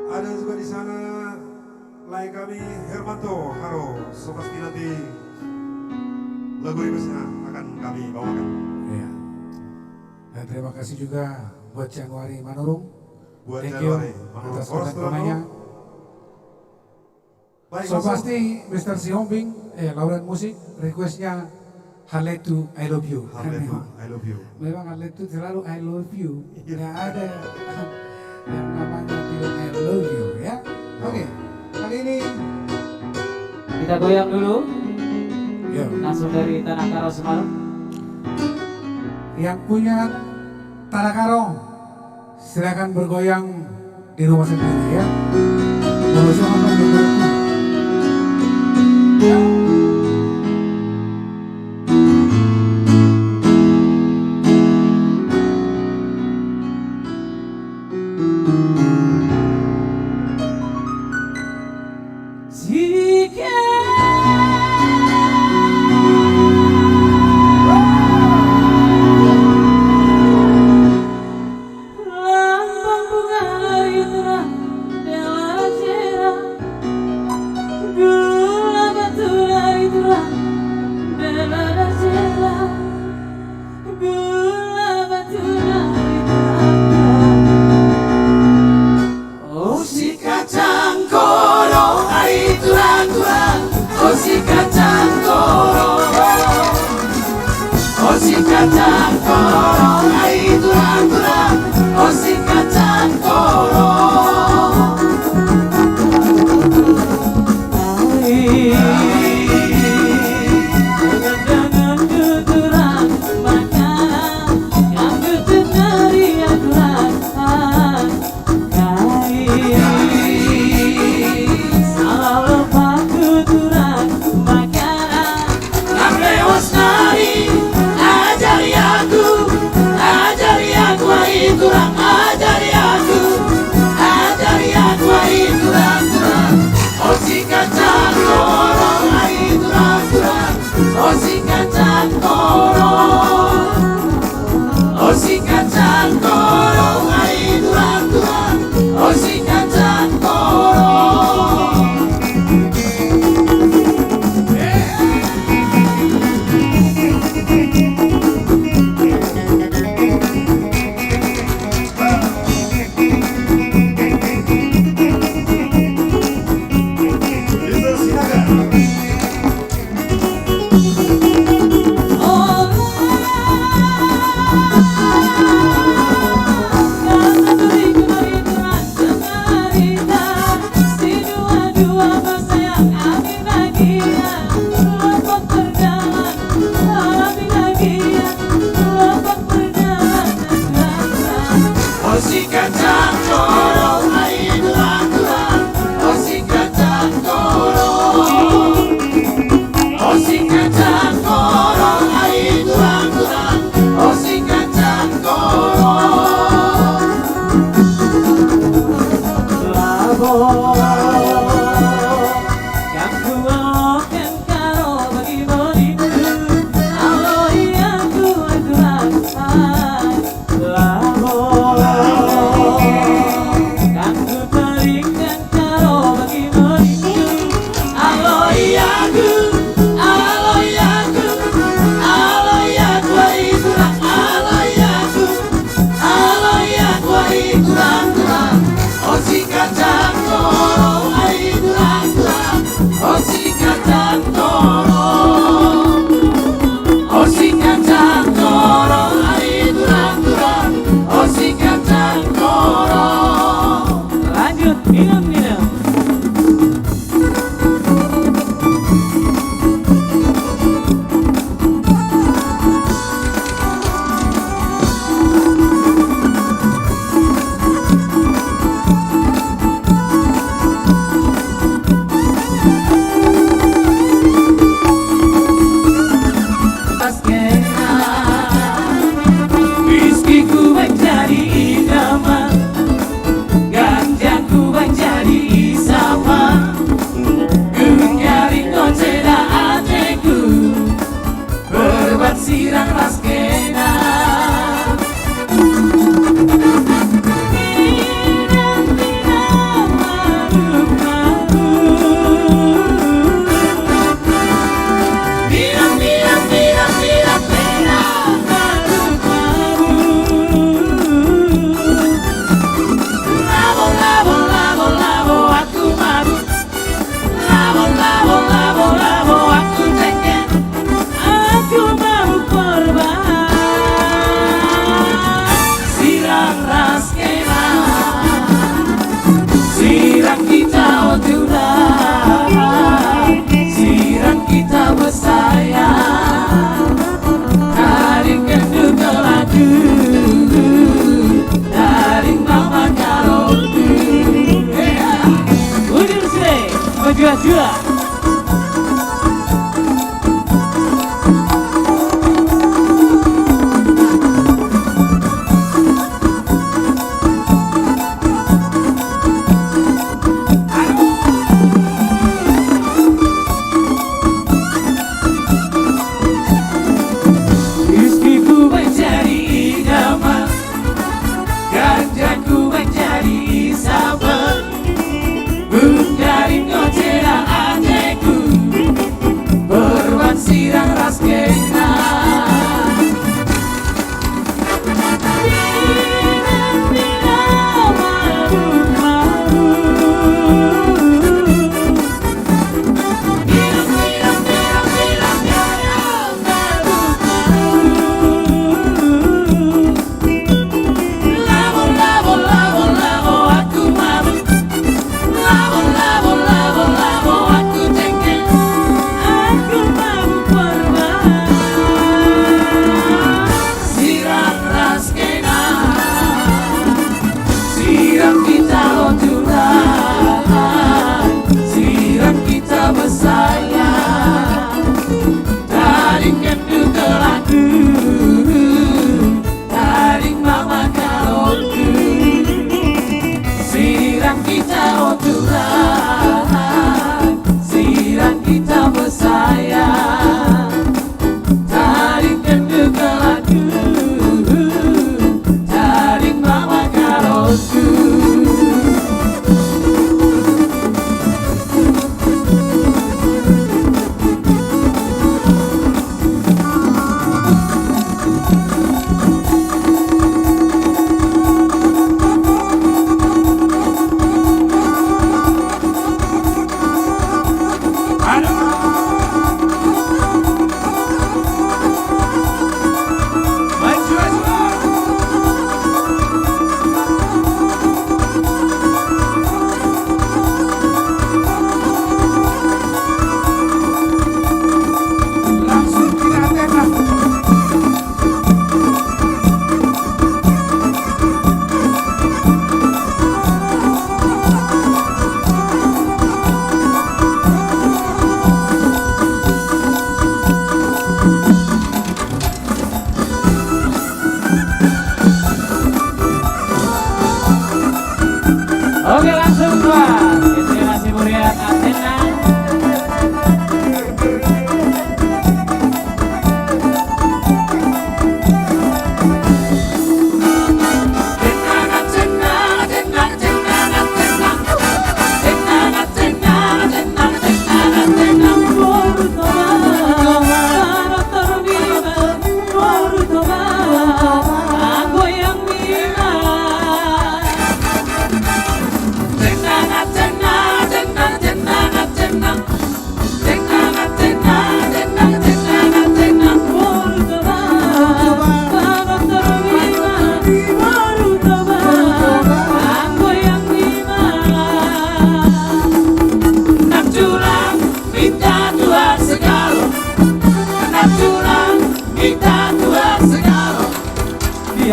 ada juga di sana lain kami Hermanto Haro. So pasti nanti lagu requestnya akan kami bawakan. Iya. Dan terima kasih juga buat Januari Manurung. Buat Thank you Januari Manurung. atas konten-kontennya. Baik, So langsung. pasti Mr. Sihombing, Lauren Musik, requestnya Haletu I Love You. Haletu, I love you. Memang Haletu selalu I love you. Iya. Nggak ada yang namanya tidak I love you ya. Oke, kali ini Kita goyang dulu, ya, langsung dari Tanah Karo Semarang. yang punya Tanah Karo silakan bergoyang di rumah sendiri ya. Berusaha untuk Lambang bunga itulah dewa cerah, gula batu itulah dewa cerah, gula batu Oh si kacang koro ai turang-turang, oh si kacang koro, oh si kacang koro ai turang-turang, oh si kacang koro. dengan tuturan makanan yang butuh dari aturan salah lupa tuturan makanan Yang lewat nari ajari aku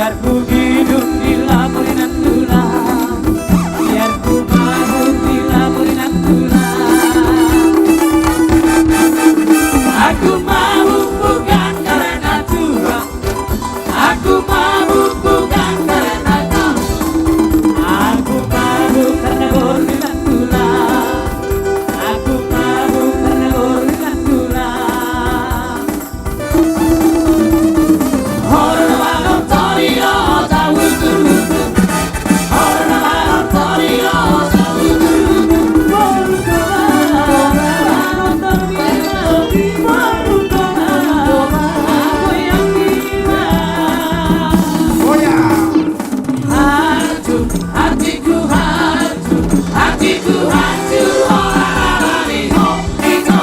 biar ku hidup di lamunan tulang, biar ku mabuk di lamunan tulang. Aku mabuk bukan karena Tuhan, aku mabuk bukan karena kamu, aku mabuk karena gorengan tulang, aku mabuk karena gorengan tulang. Orang malam torio tahu dulu, orang malam torio tahu dulu, baru kau baru kau aku yang bilang. Oh ya. Hancur, hatiku hancur, hatiku hancur, orang liho itu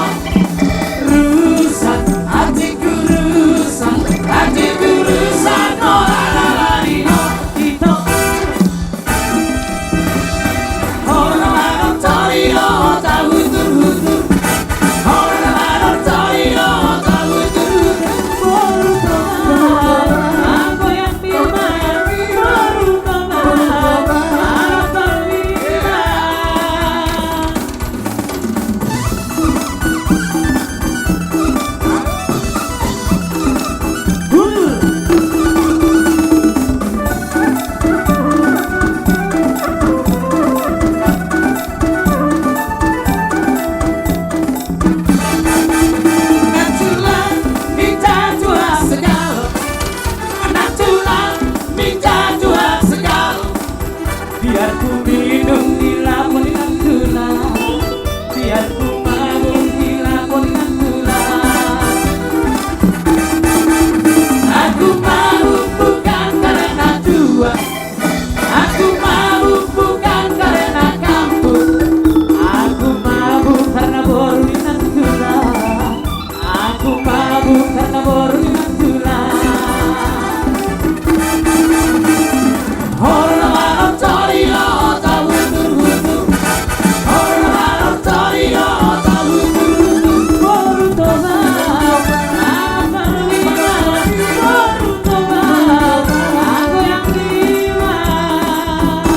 rusak, hatiku rusak, hatiku rusak, orang liho itu. Orang torio tahu dulu, orang torio tahu dulu, baru kau aku yang bilang, baru kau aku bilang. Natural, minta dua segala. Natural, minta dua segala. Biar ku minum di lamunan tulang, biar ku mabuk di lamunan tulang. Aku mabuk bukan karena tua, aku mabuk bukan karena kampus, aku mabuk karena borunan tulang, aku mabuk karena borunan tulang. Orang malam torio tahu dulu, orang malam torio tahu dulu, baru tahu aku bilang, baru tahu aku yang bilang.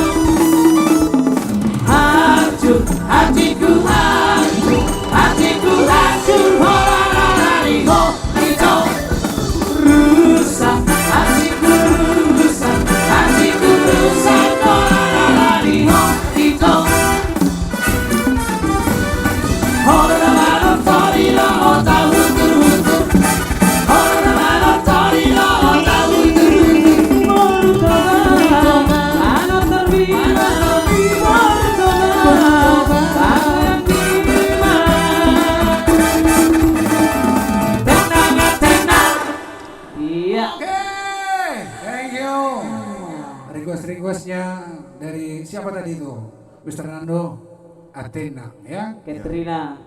Hancur, hatiku hancur, hatiku hancur, orang liho itu rusak, hatiku rusak, hatiku rusak, orang liho itu. Orang malam torio tahu dulu, orang malam torio tahu dulu, baru tahu anak terbilang, baru tahu aku yang bilang. Tenang, tenang. Iya. Oke, thank you. Request-requestnya dari siapa tadi itu? Mr. Nando Athena ya. Katrina.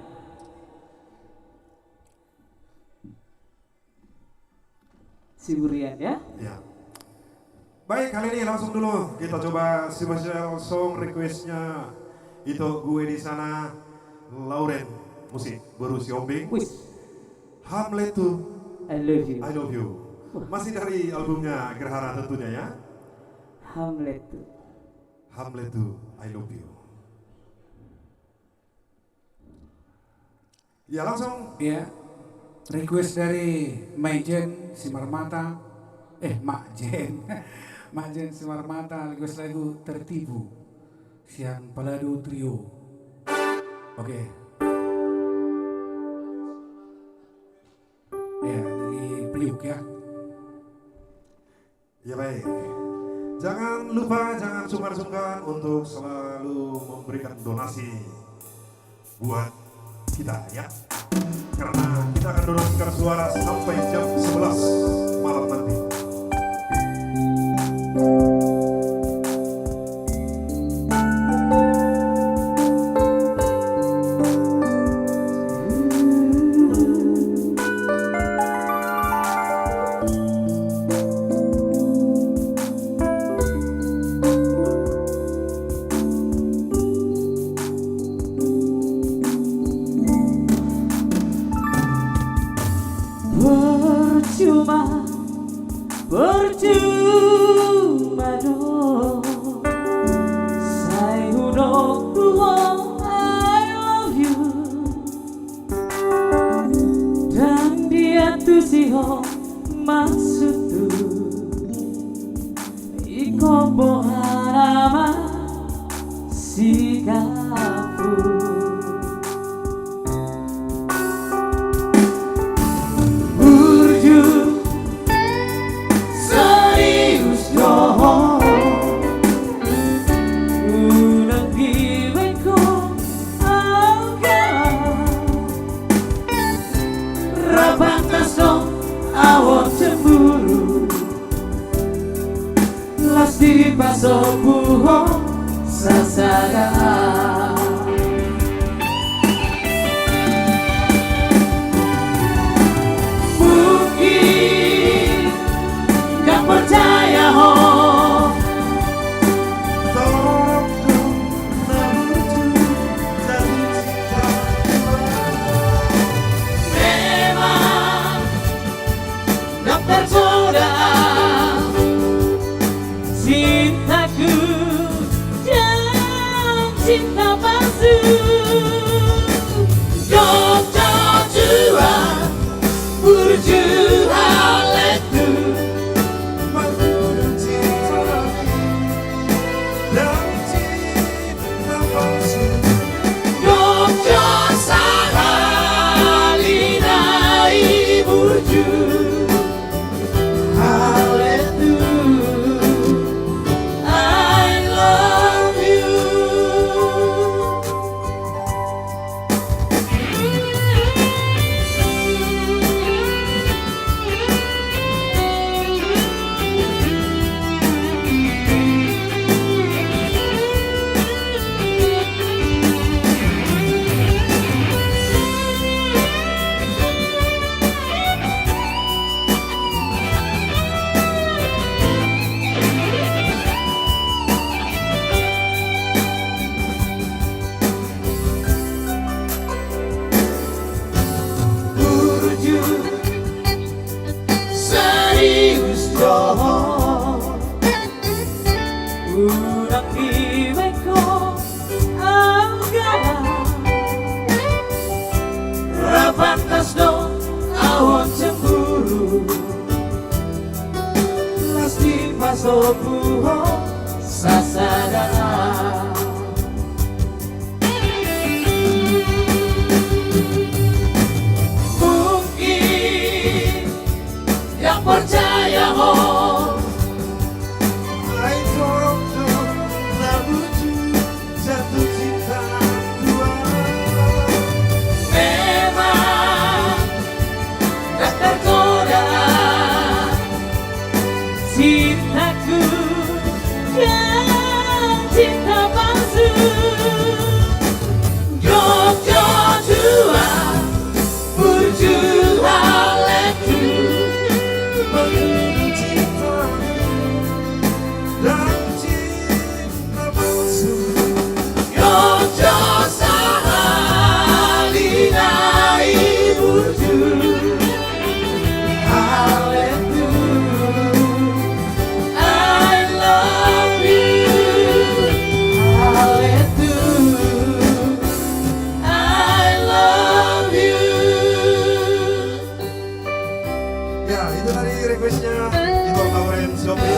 Siburian ya. Ya. Baik, kali ini langsung dulu kita coba special song requestnya itu gue di sana Lauren musik baru si Ombing Wis, Hamlet tuh I love you. I Love You masih dari albumnya Gerhana tentunya ya. Hamlet. Hamlet tuh I Love You. Ya langsung Ya. Request dari Maijen Simarmata. Mak Jen. Mak Jen Simarmata request lagu Tertibu. Siang Palado Trio. Oke. Ya, dari Priuk ya. ya baik. Jangan lupa, jangan sungkan-sungkan untuk selalu memberikan donasi buat kita ya. Karena kita akan donasikan suara sampai jam 11 malam nanti. Percuma sama sikapku. Burju serius doh unang giway ko agak rabatas dong awak cemburu las di paso buho sasada. Mungkin gak percaya ho memang gak tergoda cintaku dan cinta palsu. Jogja jua burju haletu Jogja sahalinai burju haletu. I love you. Burju serius doh unang giway ko agak rabatas dong awak cemburu las di paso buho sasada. Mungkin yang percaya ho memang gak tergoda cintaku dan cinta palsu. Jogja jua burju haletu Jogja sahalinai burju haletu. I love you haletu. I love you. Ya, itu tadi requestnya Ibu Kawain Sofi.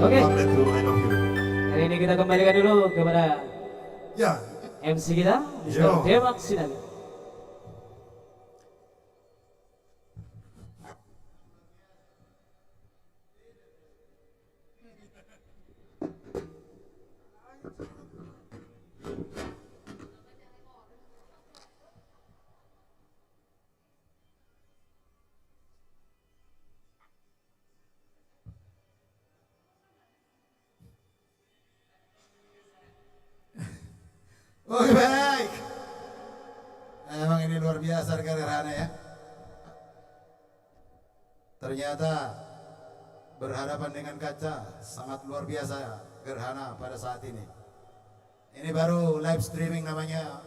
Oke, Haletu, I love you. hari ini kita kembalikan dulu kepada Ya, MC kita, Yo. Mr. Demak Sinaga. Oke baik. Emang ini luar biasa Gerhana ya. Ternyata berhadapan dengan kaca sangat luar biasa Gerhana pada saat ini. Ini baru live streaming namanya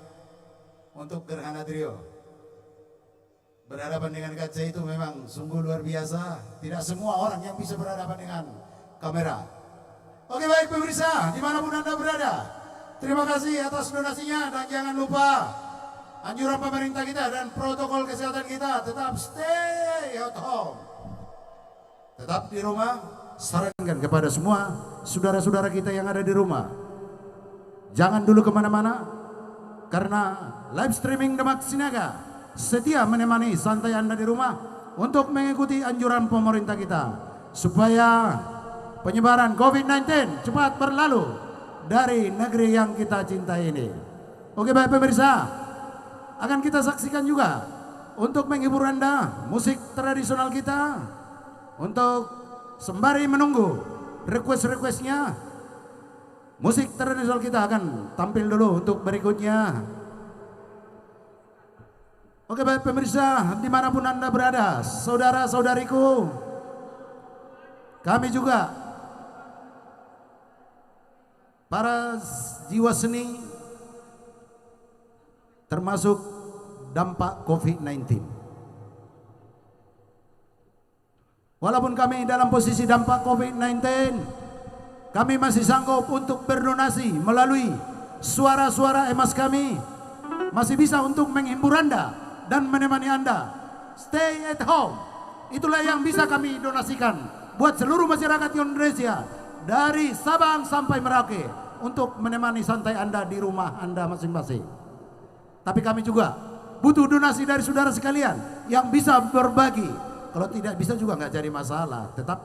untuk Gerhana Trio. Berhadapan dengan kaca itu memang sungguh luar biasa. Tidak semua orang yang bisa berhadapan dengan kamera. Oke baik pemirsa, dimanapun Anda berada. Terima kasih atas donasinya dan jangan lupa anjuran pemerintah kita dan protokol kesehatan kita tetap stay at home. Tetap di rumah, sarankan kepada semua saudara-saudara kita yang ada di rumah, jangan dulu kemana-mana, karena live streaming Demak Sinaga setia menemani santai Anda di rumah untuk mengikuti anjuran pemerintah kita supaya penyebaran COVID-19 cepat berlalu dari negeri yang kita cintai ini. Oke baik pemirsa, akan kita saksikan juga untuk menghibur Anda musik tradisional kita. Untuk sembari menunggu request-requestnya, musik tradisional kita akan tampil dulu untuk berikutnya. Oke baik pemirsa, dimanapun Anda berada, saudara-saudariku, kami juga para jiwa seni termasuk dampak COVID-19. Walaupun kami dalam posisi dampak COVID-19, kami masih sanggup untuk berdonasi melalui suara-suara emas kami. Masih bisa untuk menghibur Anda dan menemani Anda. Stay at home. Itulah yang bisa kami donasikan buat seluruh masyarakat Indonesia dari Sabang sampai Merauke untuk menemani santai Anda di rumah Anda masing-masing. Tapi kami juga butuh donasi dari saudara sekalian yang bisa berbagi. Kalau tidak bisa juga nggak jadi masalah, tetap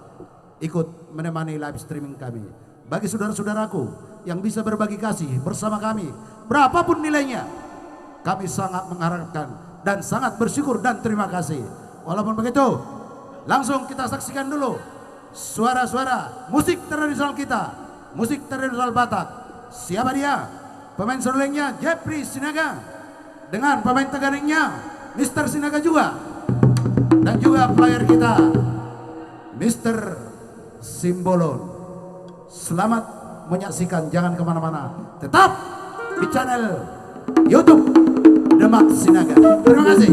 ikut menemani live streaming kami. Bagi saudara-saudaraku yang bisa berbagi kasih bersama kami, berapapun nilainya, kami sangat mengharapkan dan sangat bersyukur dan terima kasih. Walaupun begitu, langsung kita saksikan dulu suara-suara musik tradisional kita, musik tradisional Batak. Siapa dia? Pemain serulingnya Jeffrey Sinaga dengan pemain teganingnya Mr. Sinaga juga. Dan juga player kita Mr. Simbolon. Selamat menyaksikan, jangan kemana-mana, tetap di channel YouTube Demak Sinaga. Terima kasih.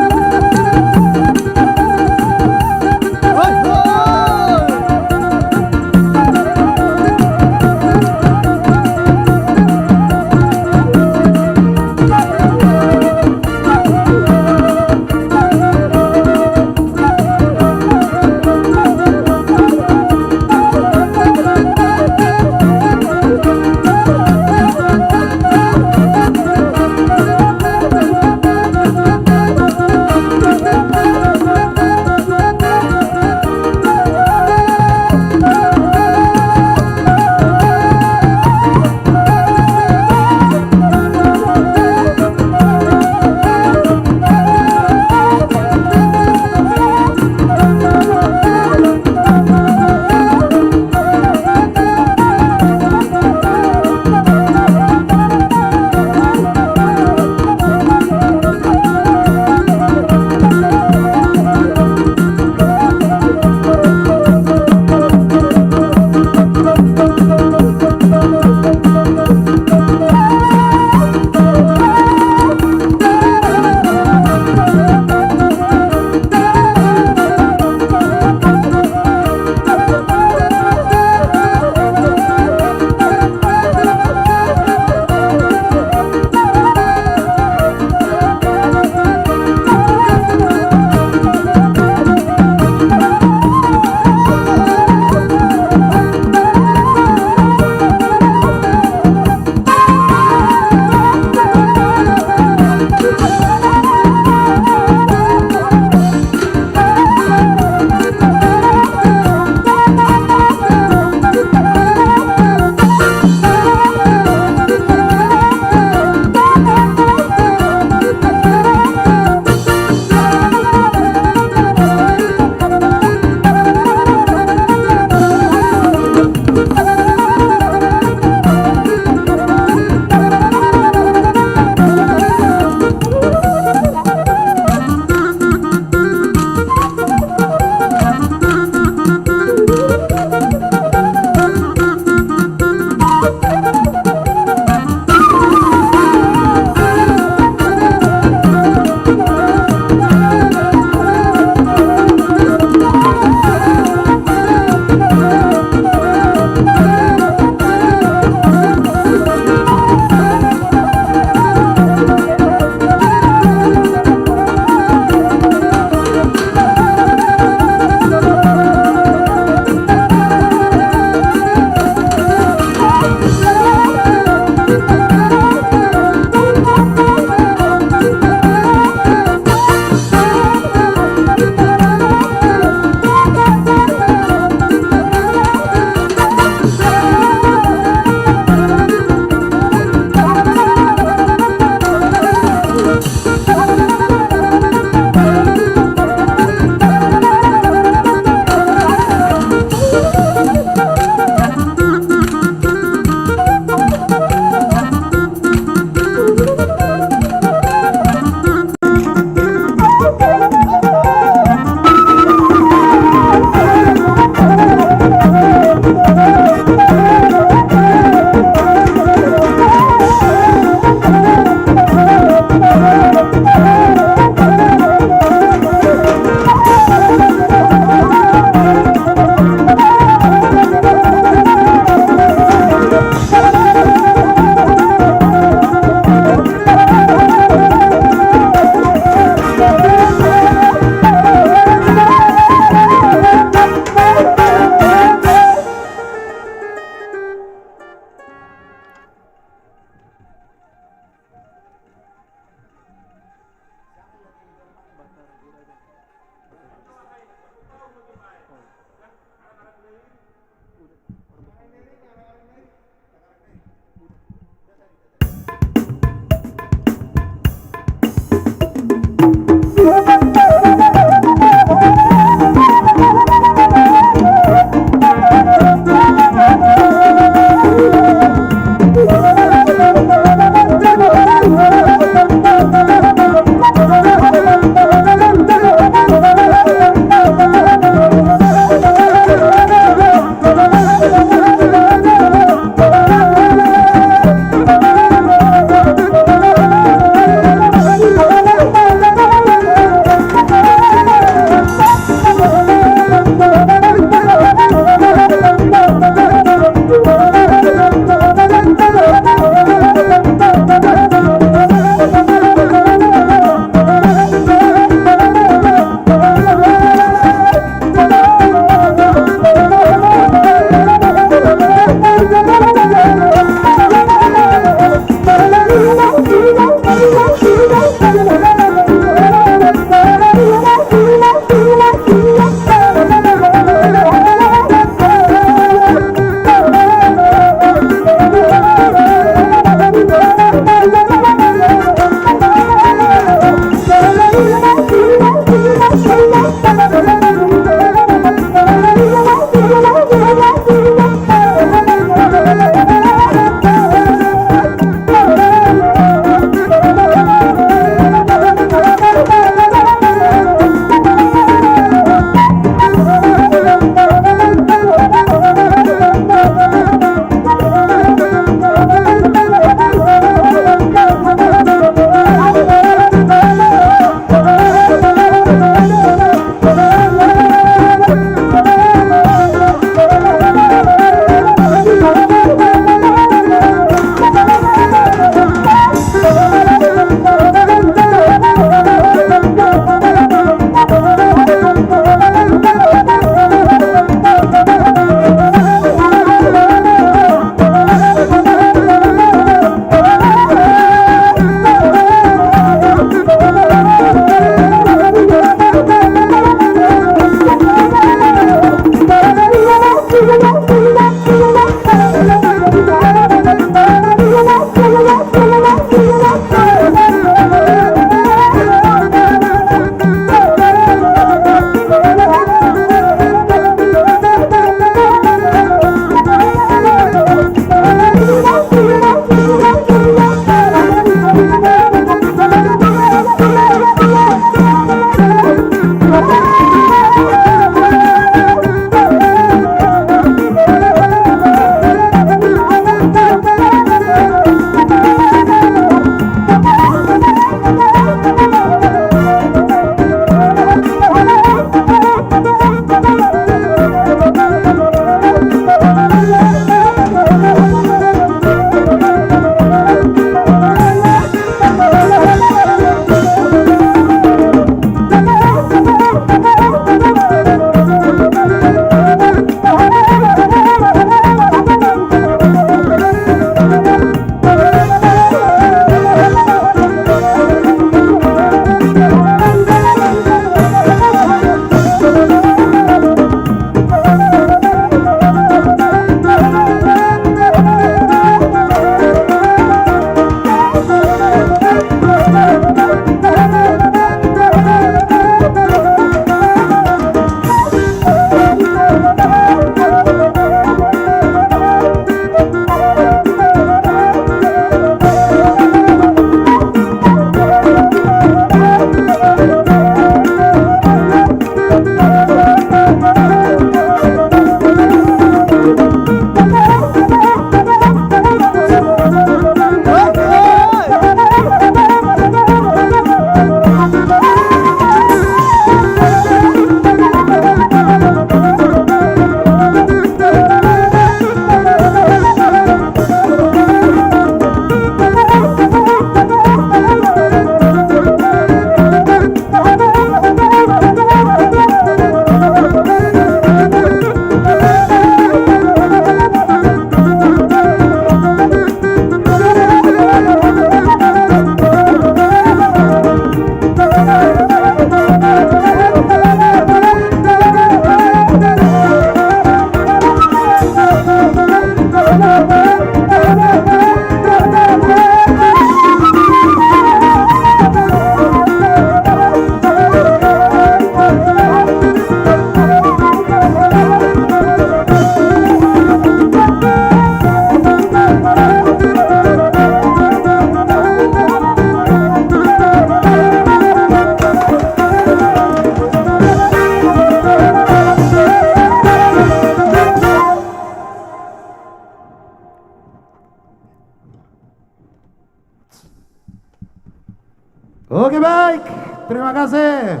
Oke baik, terima kasih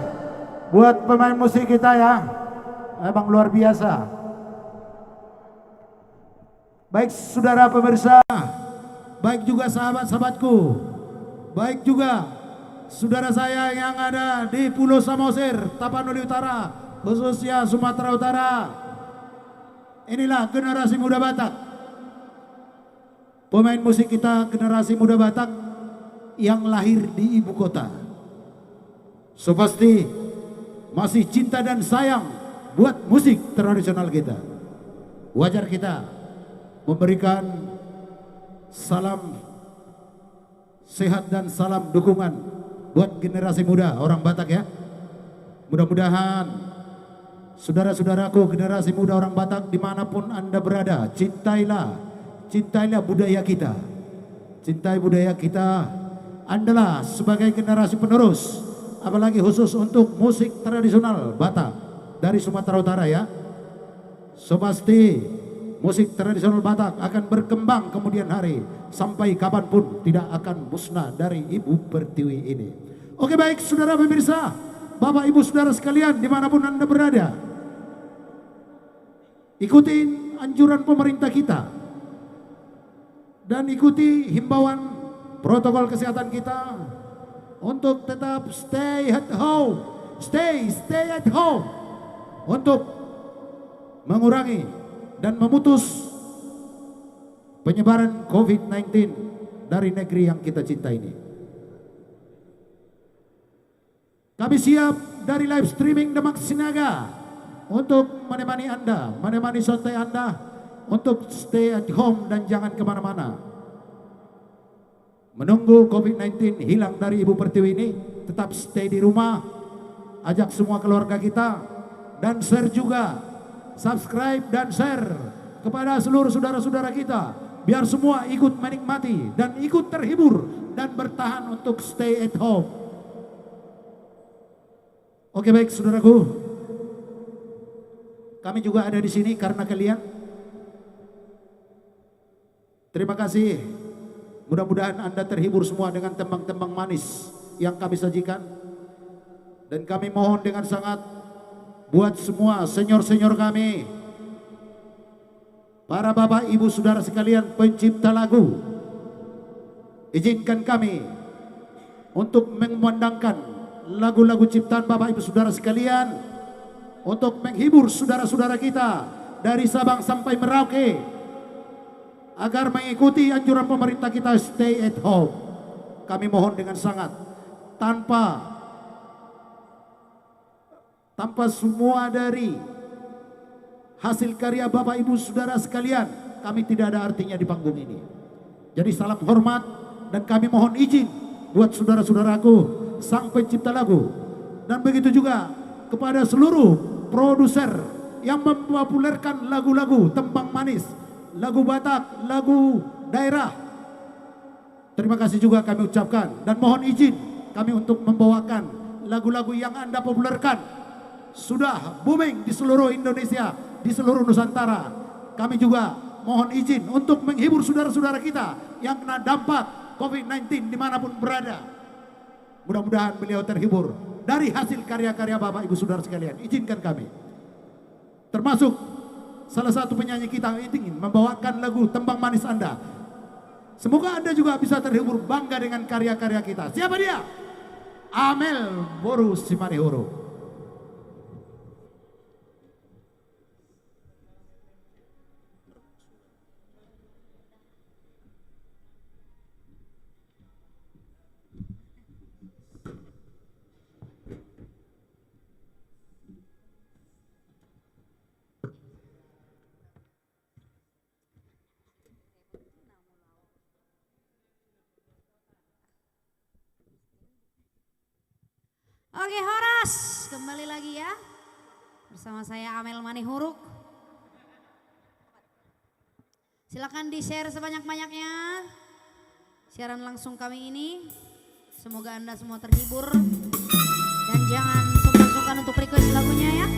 buat pemain musik kita ya, emang luar biasa. Baik saudara pemirsa, baik juga sahabat-sahabatku, baik juga saudara saya yang ada di Pulau Samosir, Tapanuli Utara, khususnya Sumatera Utara. Inilah generasi muda Batak. Pemain musik kita generasi muda Batak yang lahir di ibu kota. So pasti masih cinta dan sayang buat musik tradisional kita. Wajar kita memberikan salam sehat dan salam dukungan buat generasi muda orang Batak ya. Mudah-mudahan saudara-saudaraku generasi muda orang Batak dimanapun Anda berada, cintailah budaya kita. Cintai budaya kita. Andalah sebagai generasi penerus, apalagi khusus untuk musik tradisional Batak dari Sumatera Utara ya. So pasti musik tradisional Batak akan berkembang kemudian hari sampai kapanpun tidak akan musnah dari Ibu Pertiwi ini. Oke baik saudara pemirsa, Bapak Ibu saudara sekalian dimanapun Anda berada, ikuti anjuran pemerintah kita dan ikuti himbauan protokol kesehatan kita untuk tetap stay at home, stay at home untuk mengurangi dan memutus penyebaran COVID-19 dari negeri yang kita cinta ini. Kami siap dari live streaming Demak Sinaga untuk menemani Anda, menemani santai Anda untuk stay at home dan jangan kemana-mana. Menunggu COVID-19 hilang dari Ibu Pertiwi ini, tetap stay di rumah, ajak semua keluarga kita, dan share juga, subscribe dan share kepada seluruh saudara-saudara kita, biar semua ikut menikmati dan ikut terhibur dan bertahan untuk stay at home. Oke baik saudaraku, kami juga ada di sini karena kalian. Terima kasih. Mudah-mudahan Anda terhibur semua dengan tembang-tembang manis yang kami sajikan. Dan kami mohon dengan sangat buat semua senior-senior kami, para bapak ibu saudara sekalian pencipta lagu, izinkan kami untuk mengumandangkan lagu-lagu ciptaan bapak ibu saudara sekalian untuk menghibur saudara-saudara kita dari Sabang sampai Merauke, agar mengikuti anjuran pemerintah kita stay at home. Kami mohon dengan sangat, tanpa semua dari hasil karya Bapak Ibu Saudara sekalian, kami tidak ada artinya di panggung ini. Jadi salam hormat dan kami mohon izin buat saudara-saudaraku sang pencipta lagu, dan begitu juga kepada seluruh produser yang mempopulerkan lagu-lagu tembang manis, lagu Batak, lagu daerah. Terima kasih juga kami ucapkan dan mohon izin kami untuk membawakan lagu-lagu yang Anda populerkan, sudah booming di seluruh Indonesia, di seluruh Nusantara. Kami juga mohon izin untuk menghibur saudara-saudara kita yang kena dampak COVID-19 dimanapun berada. Mudah-mudahan beliau terhibur dari hasil karya-karya Bapak Ibu Saudara sekalian. Izinkan kami, termasuk salah satu penyanyi kita ingin membawakan lagu Tembang Manis Anda. Semoga Anda juga bisa terhibur, bangga dengan karya-karya kita. Siapa dia? Amel Boru Simanihuru. Oke Horas, kembali lagi ya bersama saya Amel Manihuruk. Silakan di-share sebanyak-banyaknya siaran langsung kami ini. Semoga Anda semua terhibur dan jangan sungkan-sungkan untuk request lagunya ya.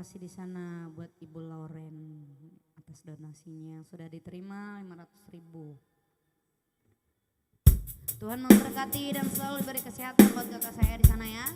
kasih di sana buat Ibu Lauren atas donasinya yang sudah diterima 500.000. Tuhan memberkati dan selalu beri kesehatan buat kakak saya di sana ya.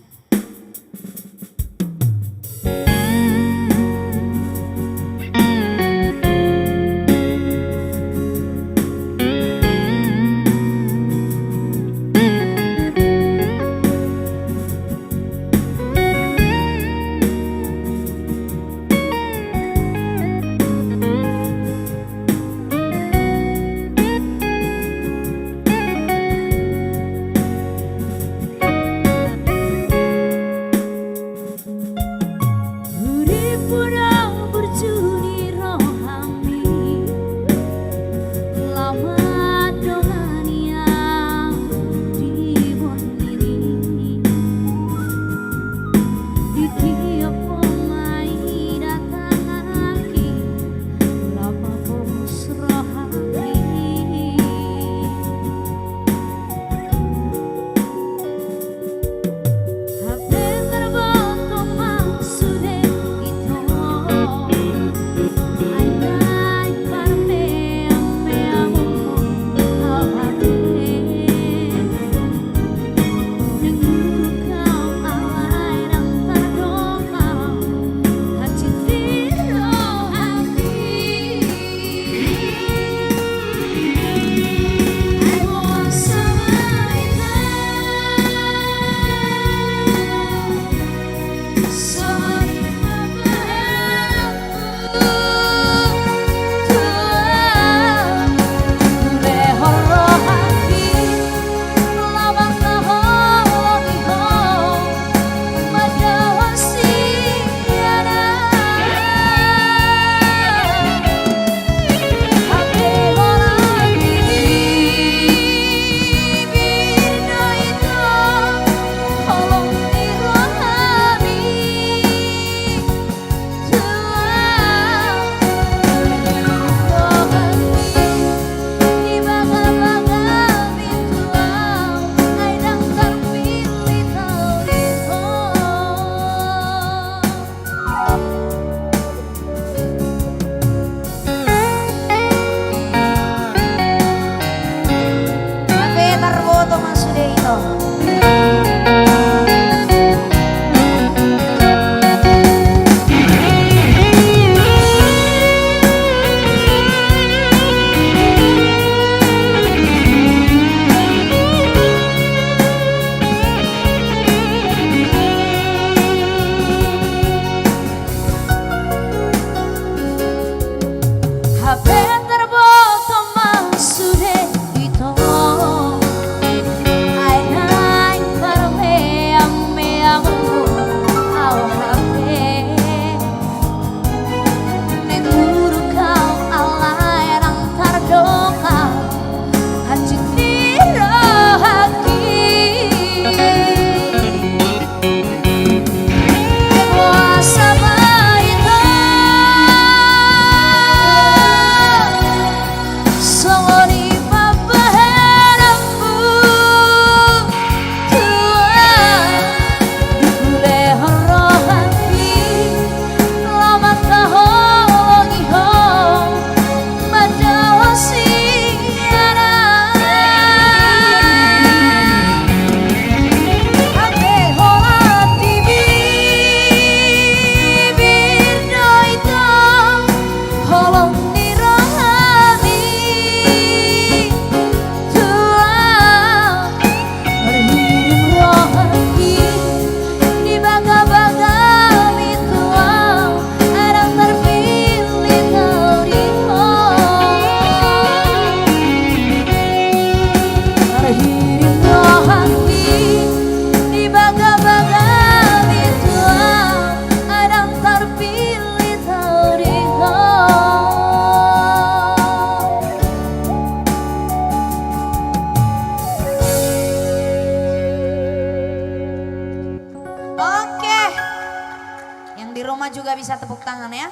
rumah juga bisa tepuk tangan ya.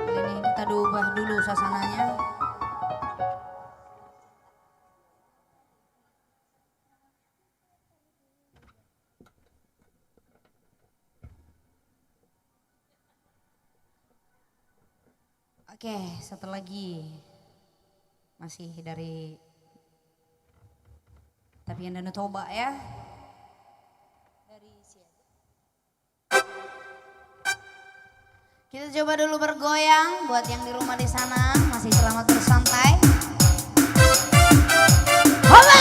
Ini kita ubah dulu suasananya. Oke, satu lagi masih dari Tapian Danau Toba ya. Kita coba dulu bergoyang buat yang di rumah di sana masih selamat bersantai. Hoba!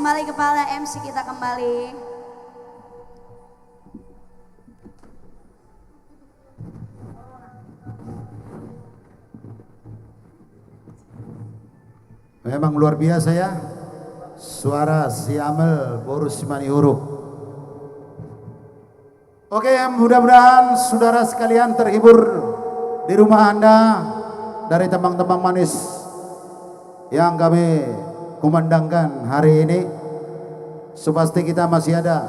kembali kepala MC kita kembali. Memang luar biasa ya, suara si Amel Boru Simani huruf. Oke, mudah-mudahan saudara sekalian terhibur di rumah Anda dari tembang-tembang manis yang kami kumandangkan hari ini. Supasti kita masih ada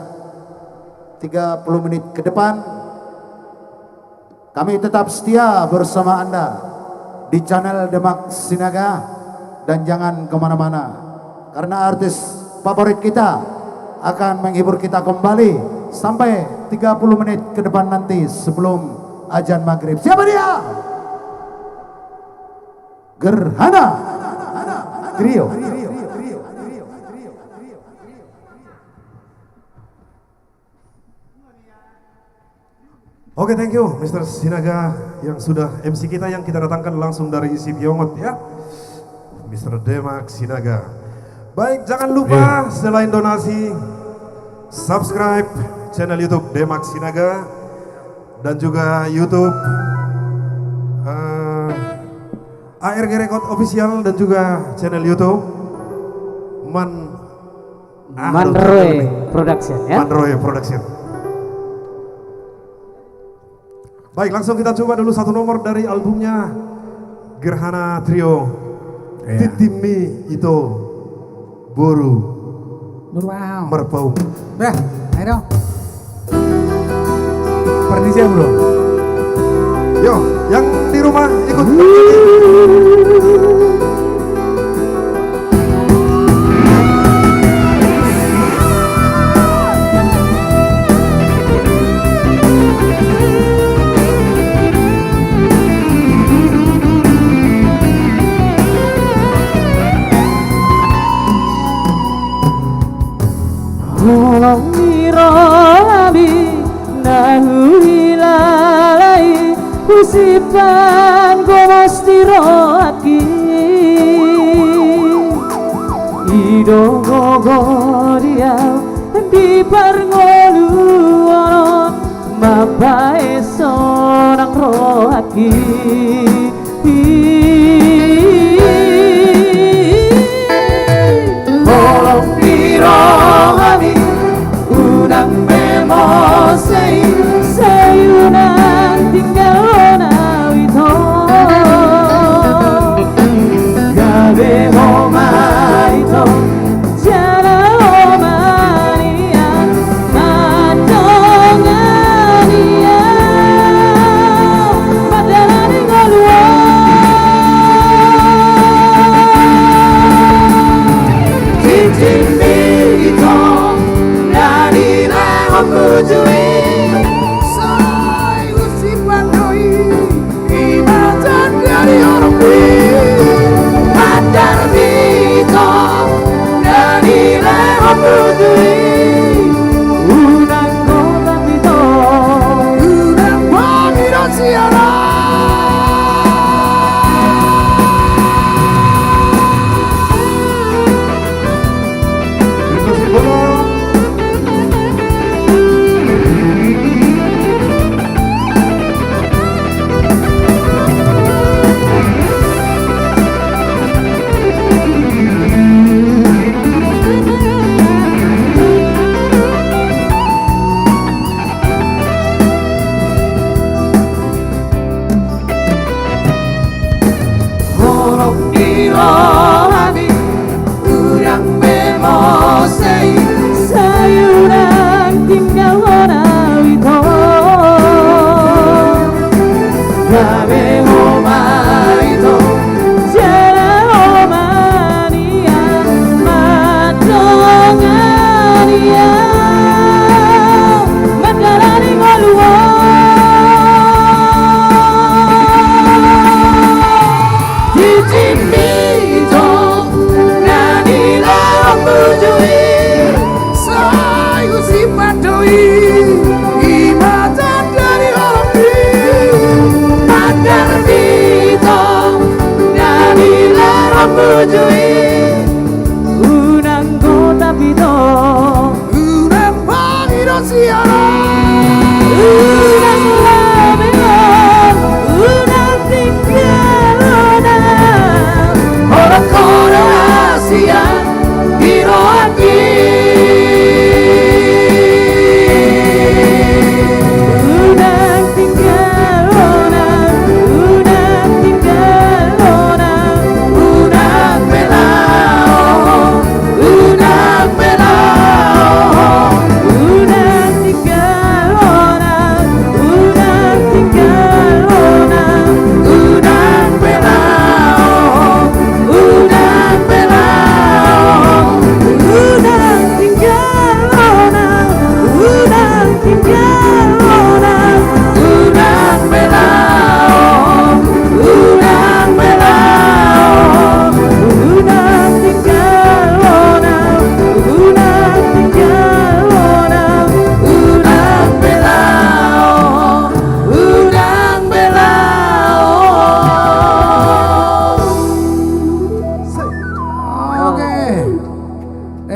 30 menit ke depan. Kami tetap setia bersama Anda di channel Demak Sinaga. Dan jangan kemana-mana, karena artis favorit kita akan menghibur kita kembali sampai 30 menit ke depan nanti sebelum azan maghrib. Siapa dia? Gerhana Trio. Oke, thank you Mr. Sinaga yang sudah MC kita yang kita datangkan langsung dari isi Piongot ya. Mr. Demak Sinaga. Baik, jangan lupa selain donasi, subscribe channel YouTube Demak Sinaga dan juga YouTube ARG Record Official dan juga channel YouTube Manroy Production ya. Manroy Production. Baik, langsung kita coba dulu satu nomor dari albumnya Gerhana Trio. Titimi itu Boru Wow. Merpaung. Dah, ayo dong. Permisi ya bro. Yo, yang di rumah ikut. Tolong mirami nahu hilalai usipan gomostiro aki ido gogoria di parngolu mapai sonang roaki. Tolong mirami unang memosei sayunan tinggal nawito gabe homa ito jana homania matongania padalani ngolua cincin ito dari Pujui Say usipan doi Ibatan dari orang Padar bito dari Pujui Unang kota bito Unang pamiro siara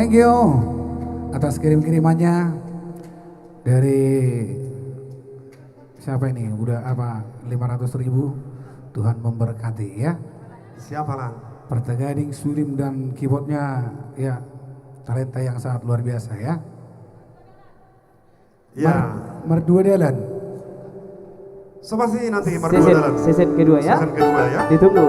thank you atas kirim-kirimannya dari siapa ini? Udah apa? 500.000. Tuhan memberkati ya. Siapa lah? Pertegading, Surim dan keyboardnya ya talenta yang sangat luar biasa ya. Ya. Merdu Dalan. Seperti nanti berdua dalam Season kedua ya. season kedua ya. Ditunggu.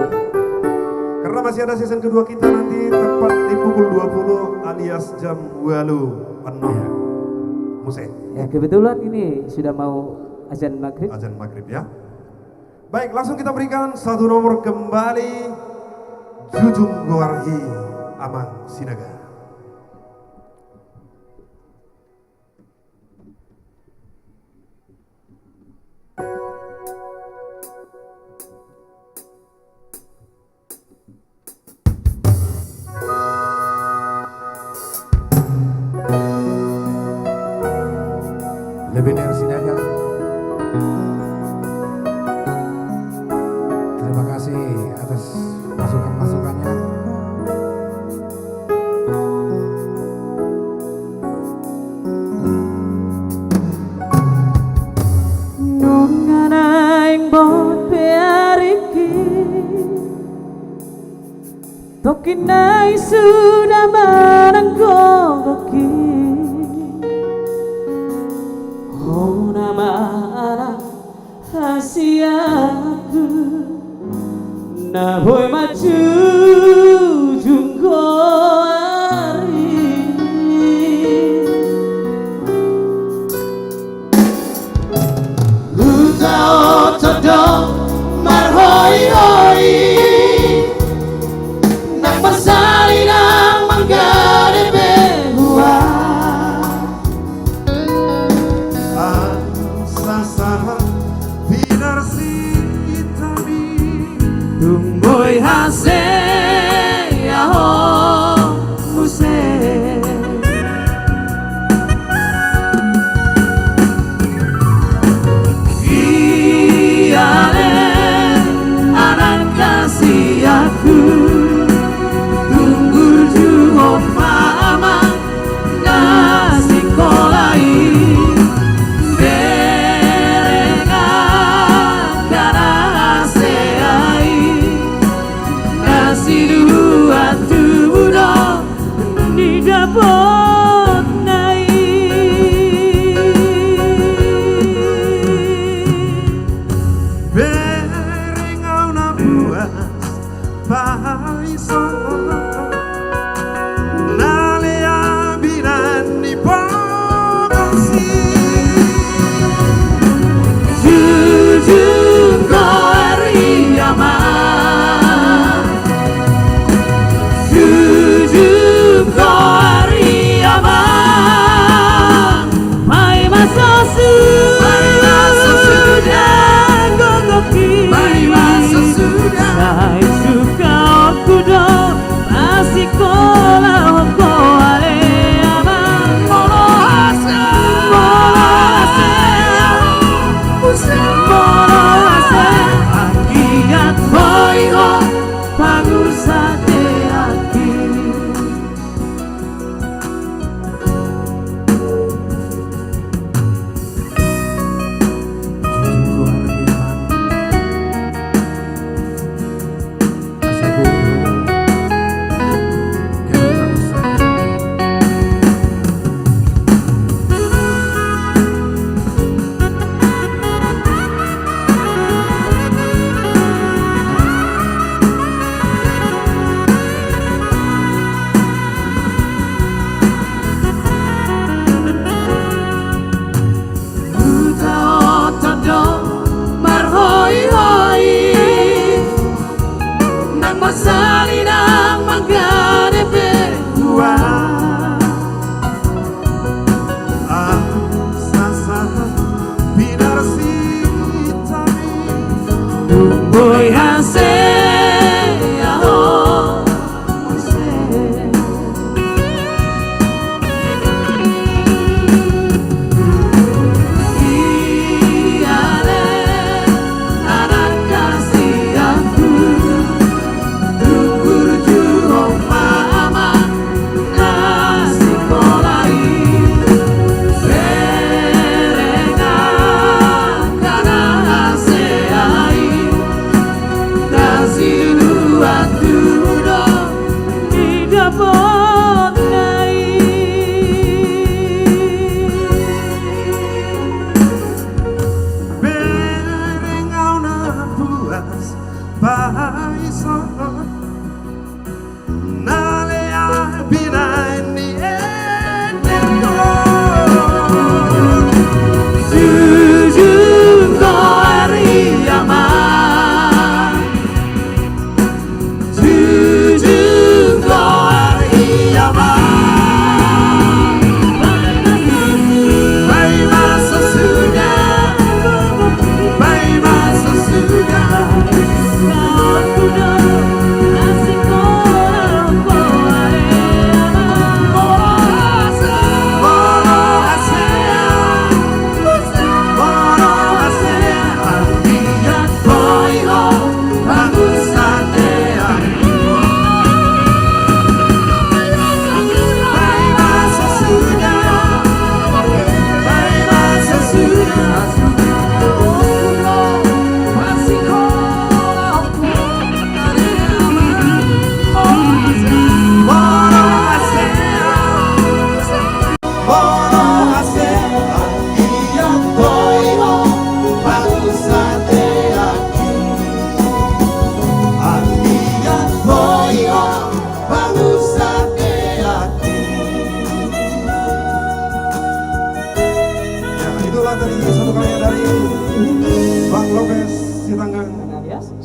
Karena masih ada season kedua kita nanti tepat di pukul 20 alias jam 8 penuh. Musik. Ya kebetulan ini sudah mau azan maghrib. Azan maghrib ya. Baik, langsung kita berikan satu nomor kembali. Jujung Gowarhi Amang Sinaga. Lebener Sinaga. Terima kasih atas masukan-masukannya. Nunganaing bot peariki Tokinai sudah menanggoki Oh nama anak hasiaku Naboy maju junggoari Lutao todong marhoi-hoi Nang masali nang manggare behua Sasama binar si itami. Tumboy hasil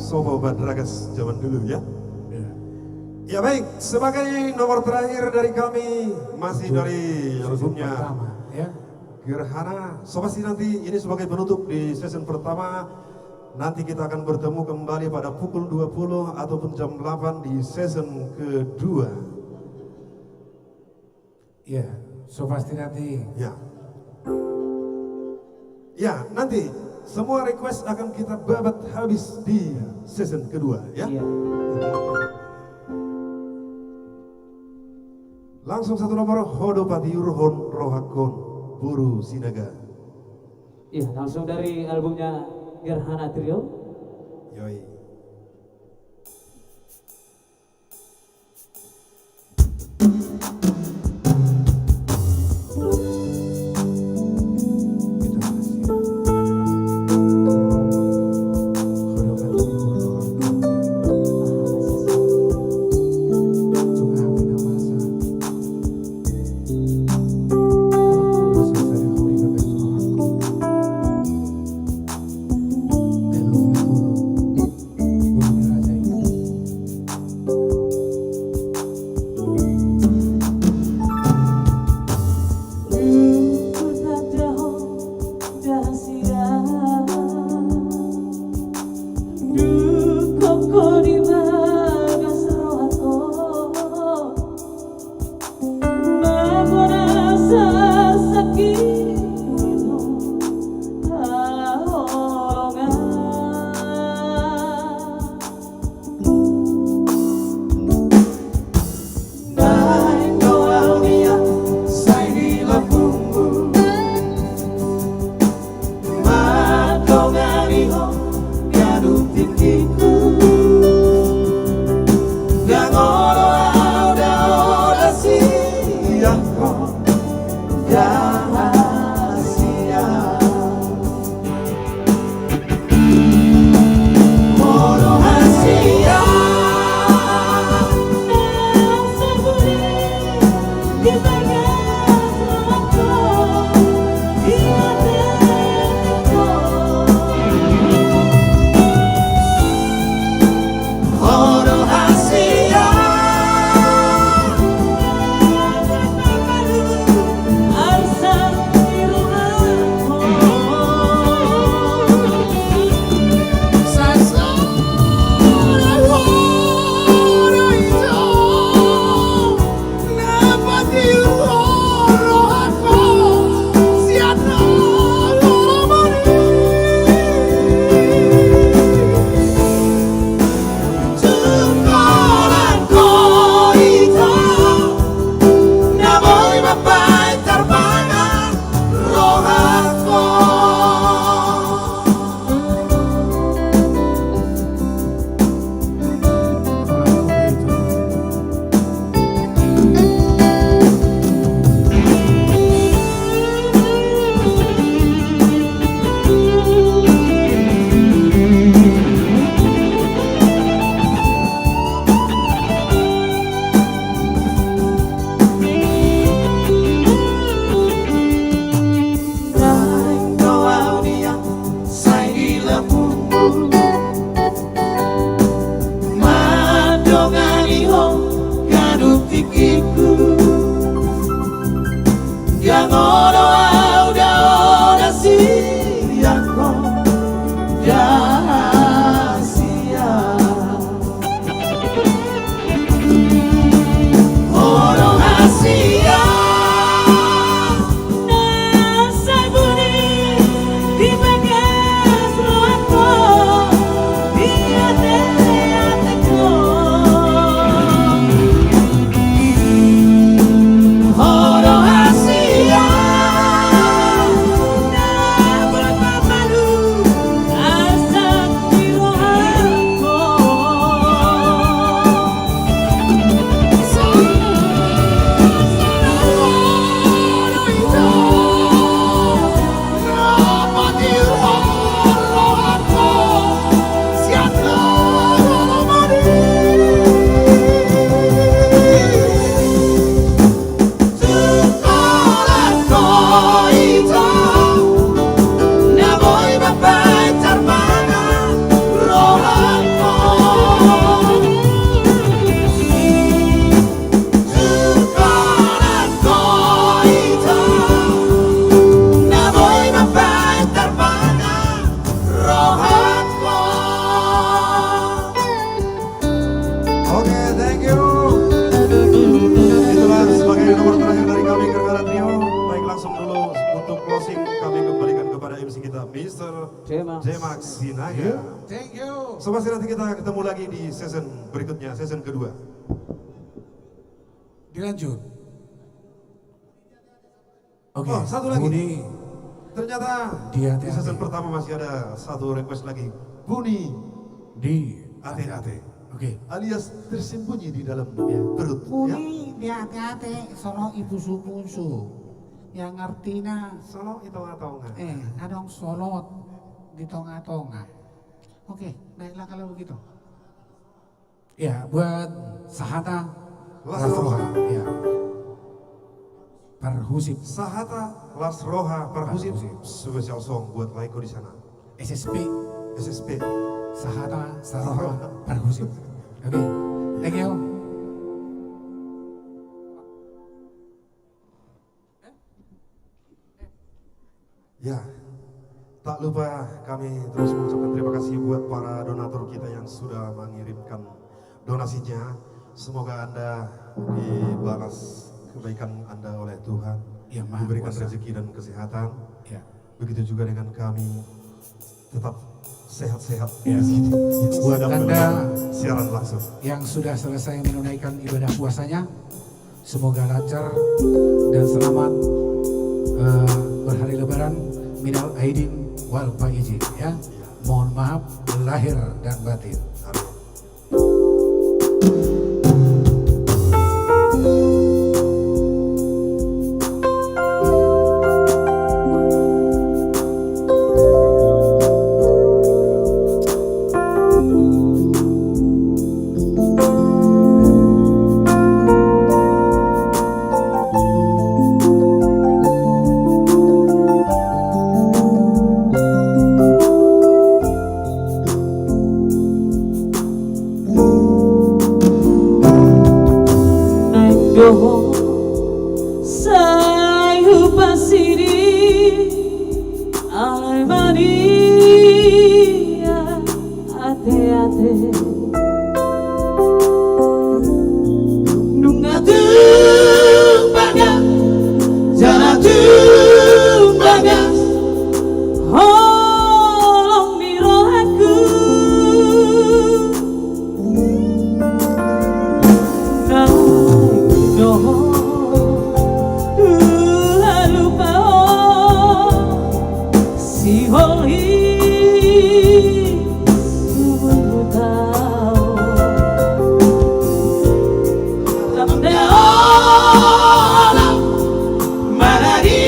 Sopo Badragas zaman dulu ya. Ya baik, sebagai nomor terakhir dari kami masih dari albumnya Pertama, ya. Gerhana. So pasti nanti ini sebagai penutup di season pertama. Nanti kita akan bertemu kembali pada pukul 20 ataupun jam 8 di season kedua. Ya, so pasti nanti. Ya. Ya, nanti semua request akan kita babat habis di season kedua ya. Iya. Langsung satu nomor Hodo Patiurhon Rohakon Buru Sinaga. Iya, langsung dari albumnya Gerhana Trio. Yoi. Jemax Sinaga. Thank you. So pasti nanti kita ketemu lagi di season berikutnya, season kedua. Dilanjut. Oke. Oh, satu lagi. Buni. Ternyata Di di season pertama masih ada satu request lagi. Buni Di. hati-hati, Oke. alias tersembunyi di dalam perut. Ya. Buni di hati-hati solo ibu suku yang artinya Solo itu atau enggak? adong solot di tonga-tonga. Oke, baiklah kalau begitu. Ya, buat Sahata Lasroha. Ya. Perhusip Sahata Lasroha Perhusip, special song buat Laiko di sana. SSP SSP. Sahata Saroha Perhusip. Oke. Thank you. Ya, tak lupa kami terus mengucapkan terima kasih buat para donatur kita yang sudah mengirimkan donasinya. Semoga Anda dibalas kebaikan Anda oleh Tuhan, Yang Maha diberikan Kuasa. rezeki dan kesehatan. Ya. Begitu juga dengan kami, tetap sehat-sehat Ya. di sini. Buat Sedang Anda menonton siaran langsung. yang sudah selesai menunaikan ibadah puasanya, semoga lancar dan selamat berhari Lebaran. Minal aidin wal faizin, ya. Mohon maaf lahir dan batin. Amin. Sayu pasiri Alay Maria Ate-ate Nunga tumbaga Jana tumbaga Holong miro aku Si holi sumur tao Lamdaola Marari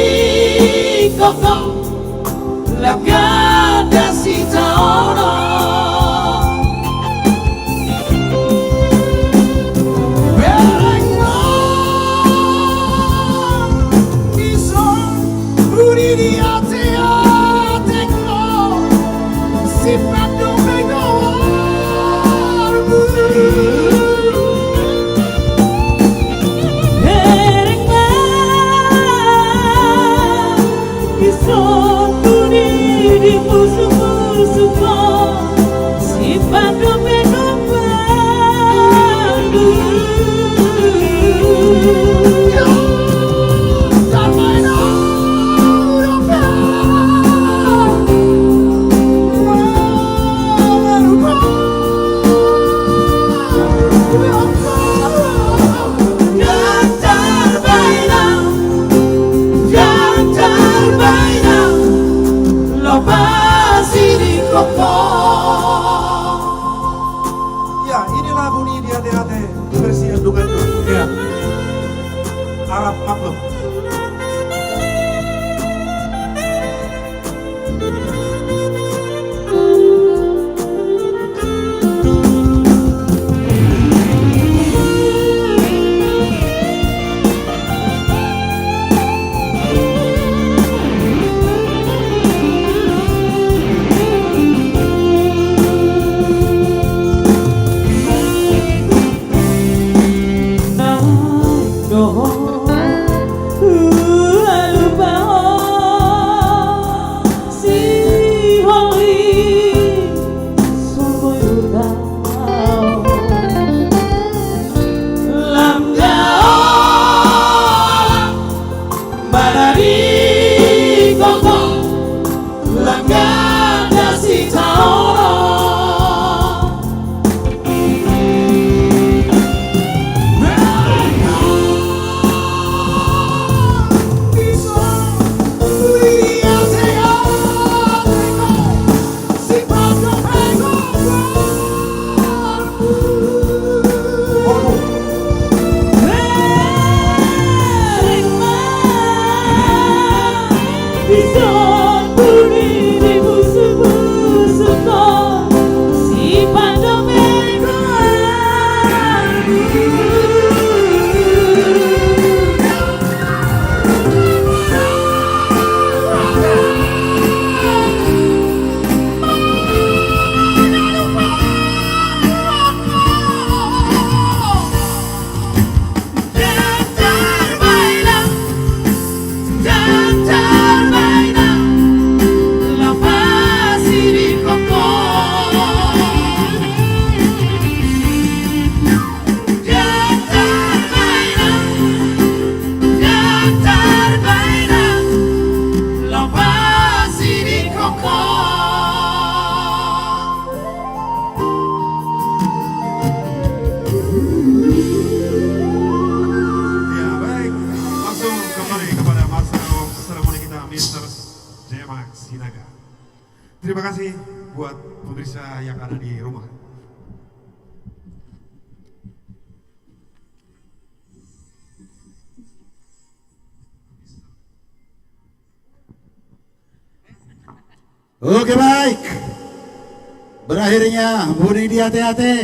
koko Lagada si taono Ya, inilah bunyi di hati-hati versi Endungan dulu. Ya. Arab maklum. Langgar Terima kasih buat pemirsa yang ada di rumah. Oke baik. Berakhirnya Budi di hati-hati.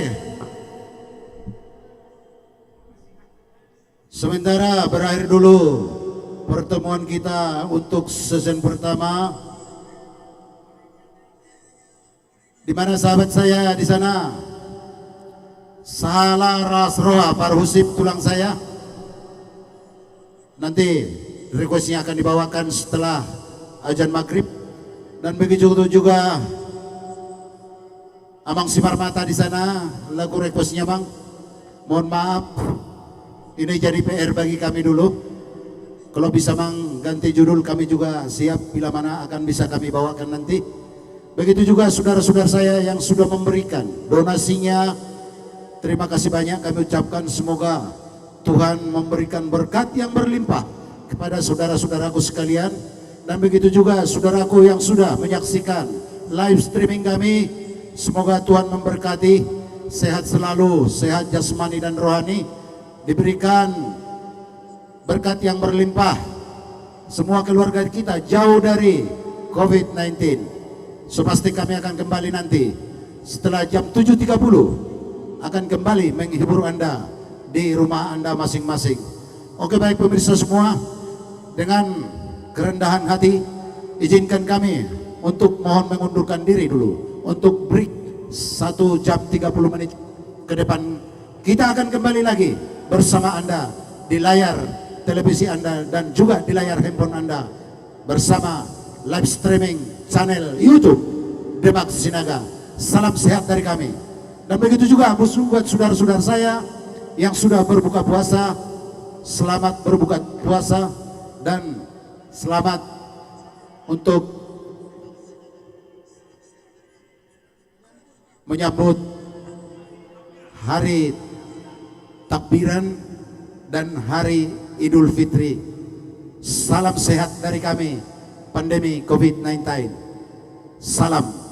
Sementara berakhir dulu pertemuan kita untuk season pertama. Di mana sahabat saya di sana? Salah Rasroa Parhusip tulang saya. Nanti requestnya akan dibawakan setelah azan maghrib. Dan begitu juga Amang Simar Mata di sana, lagu requestnya Bang. Mohon maaf, ini jadi PR bagi kami dulu. Kalau bisa Bang ganti judul, kami juga siap bila mana akan bisa kami bawakan nanti. Begitu juga saudara-saudara saya yang sudah memberikan donasinya. Terima kasih banyak kami ucapkan, semoga Tuhan memberikan berkat yang berlimpah kepada saudara-saudaraku sekalian. Dan begitu juga saudaraku yang sudah menyaksikan live streaming kami, semoga Tuhan memberkati, sehat selalu, sehat jasmani dan rohani, diberikan berkat yang berlimpah. Semua keluarga kita jauh dari COVID-19. So pasti kami akan kembali nanti setelah jam 7.30 akan kembali menghibur Anda di rumah Anda masing-masing. Oke baik pemirsa semua, dengan kerendahan hati izinkan kami untuk mohon mengundurkan diri dulu untuk break 1 jam 30 menit ke depan. Kita akan kembali lagi bersama Anda di layar televisi Anda dan juga di layar handphone Anda bersama live streaming channel YouTube Demak Sinaga. Salam sehat dari kami. Dan begitu juga buat saudara-saudara saya yang sudah berbuka puasa, selamat berbuka puasa dan selamat untuk menyambut hari takbiran dan hari Idul Fitri. Salam sehat dari kami, pandemi COVID-19. Salam.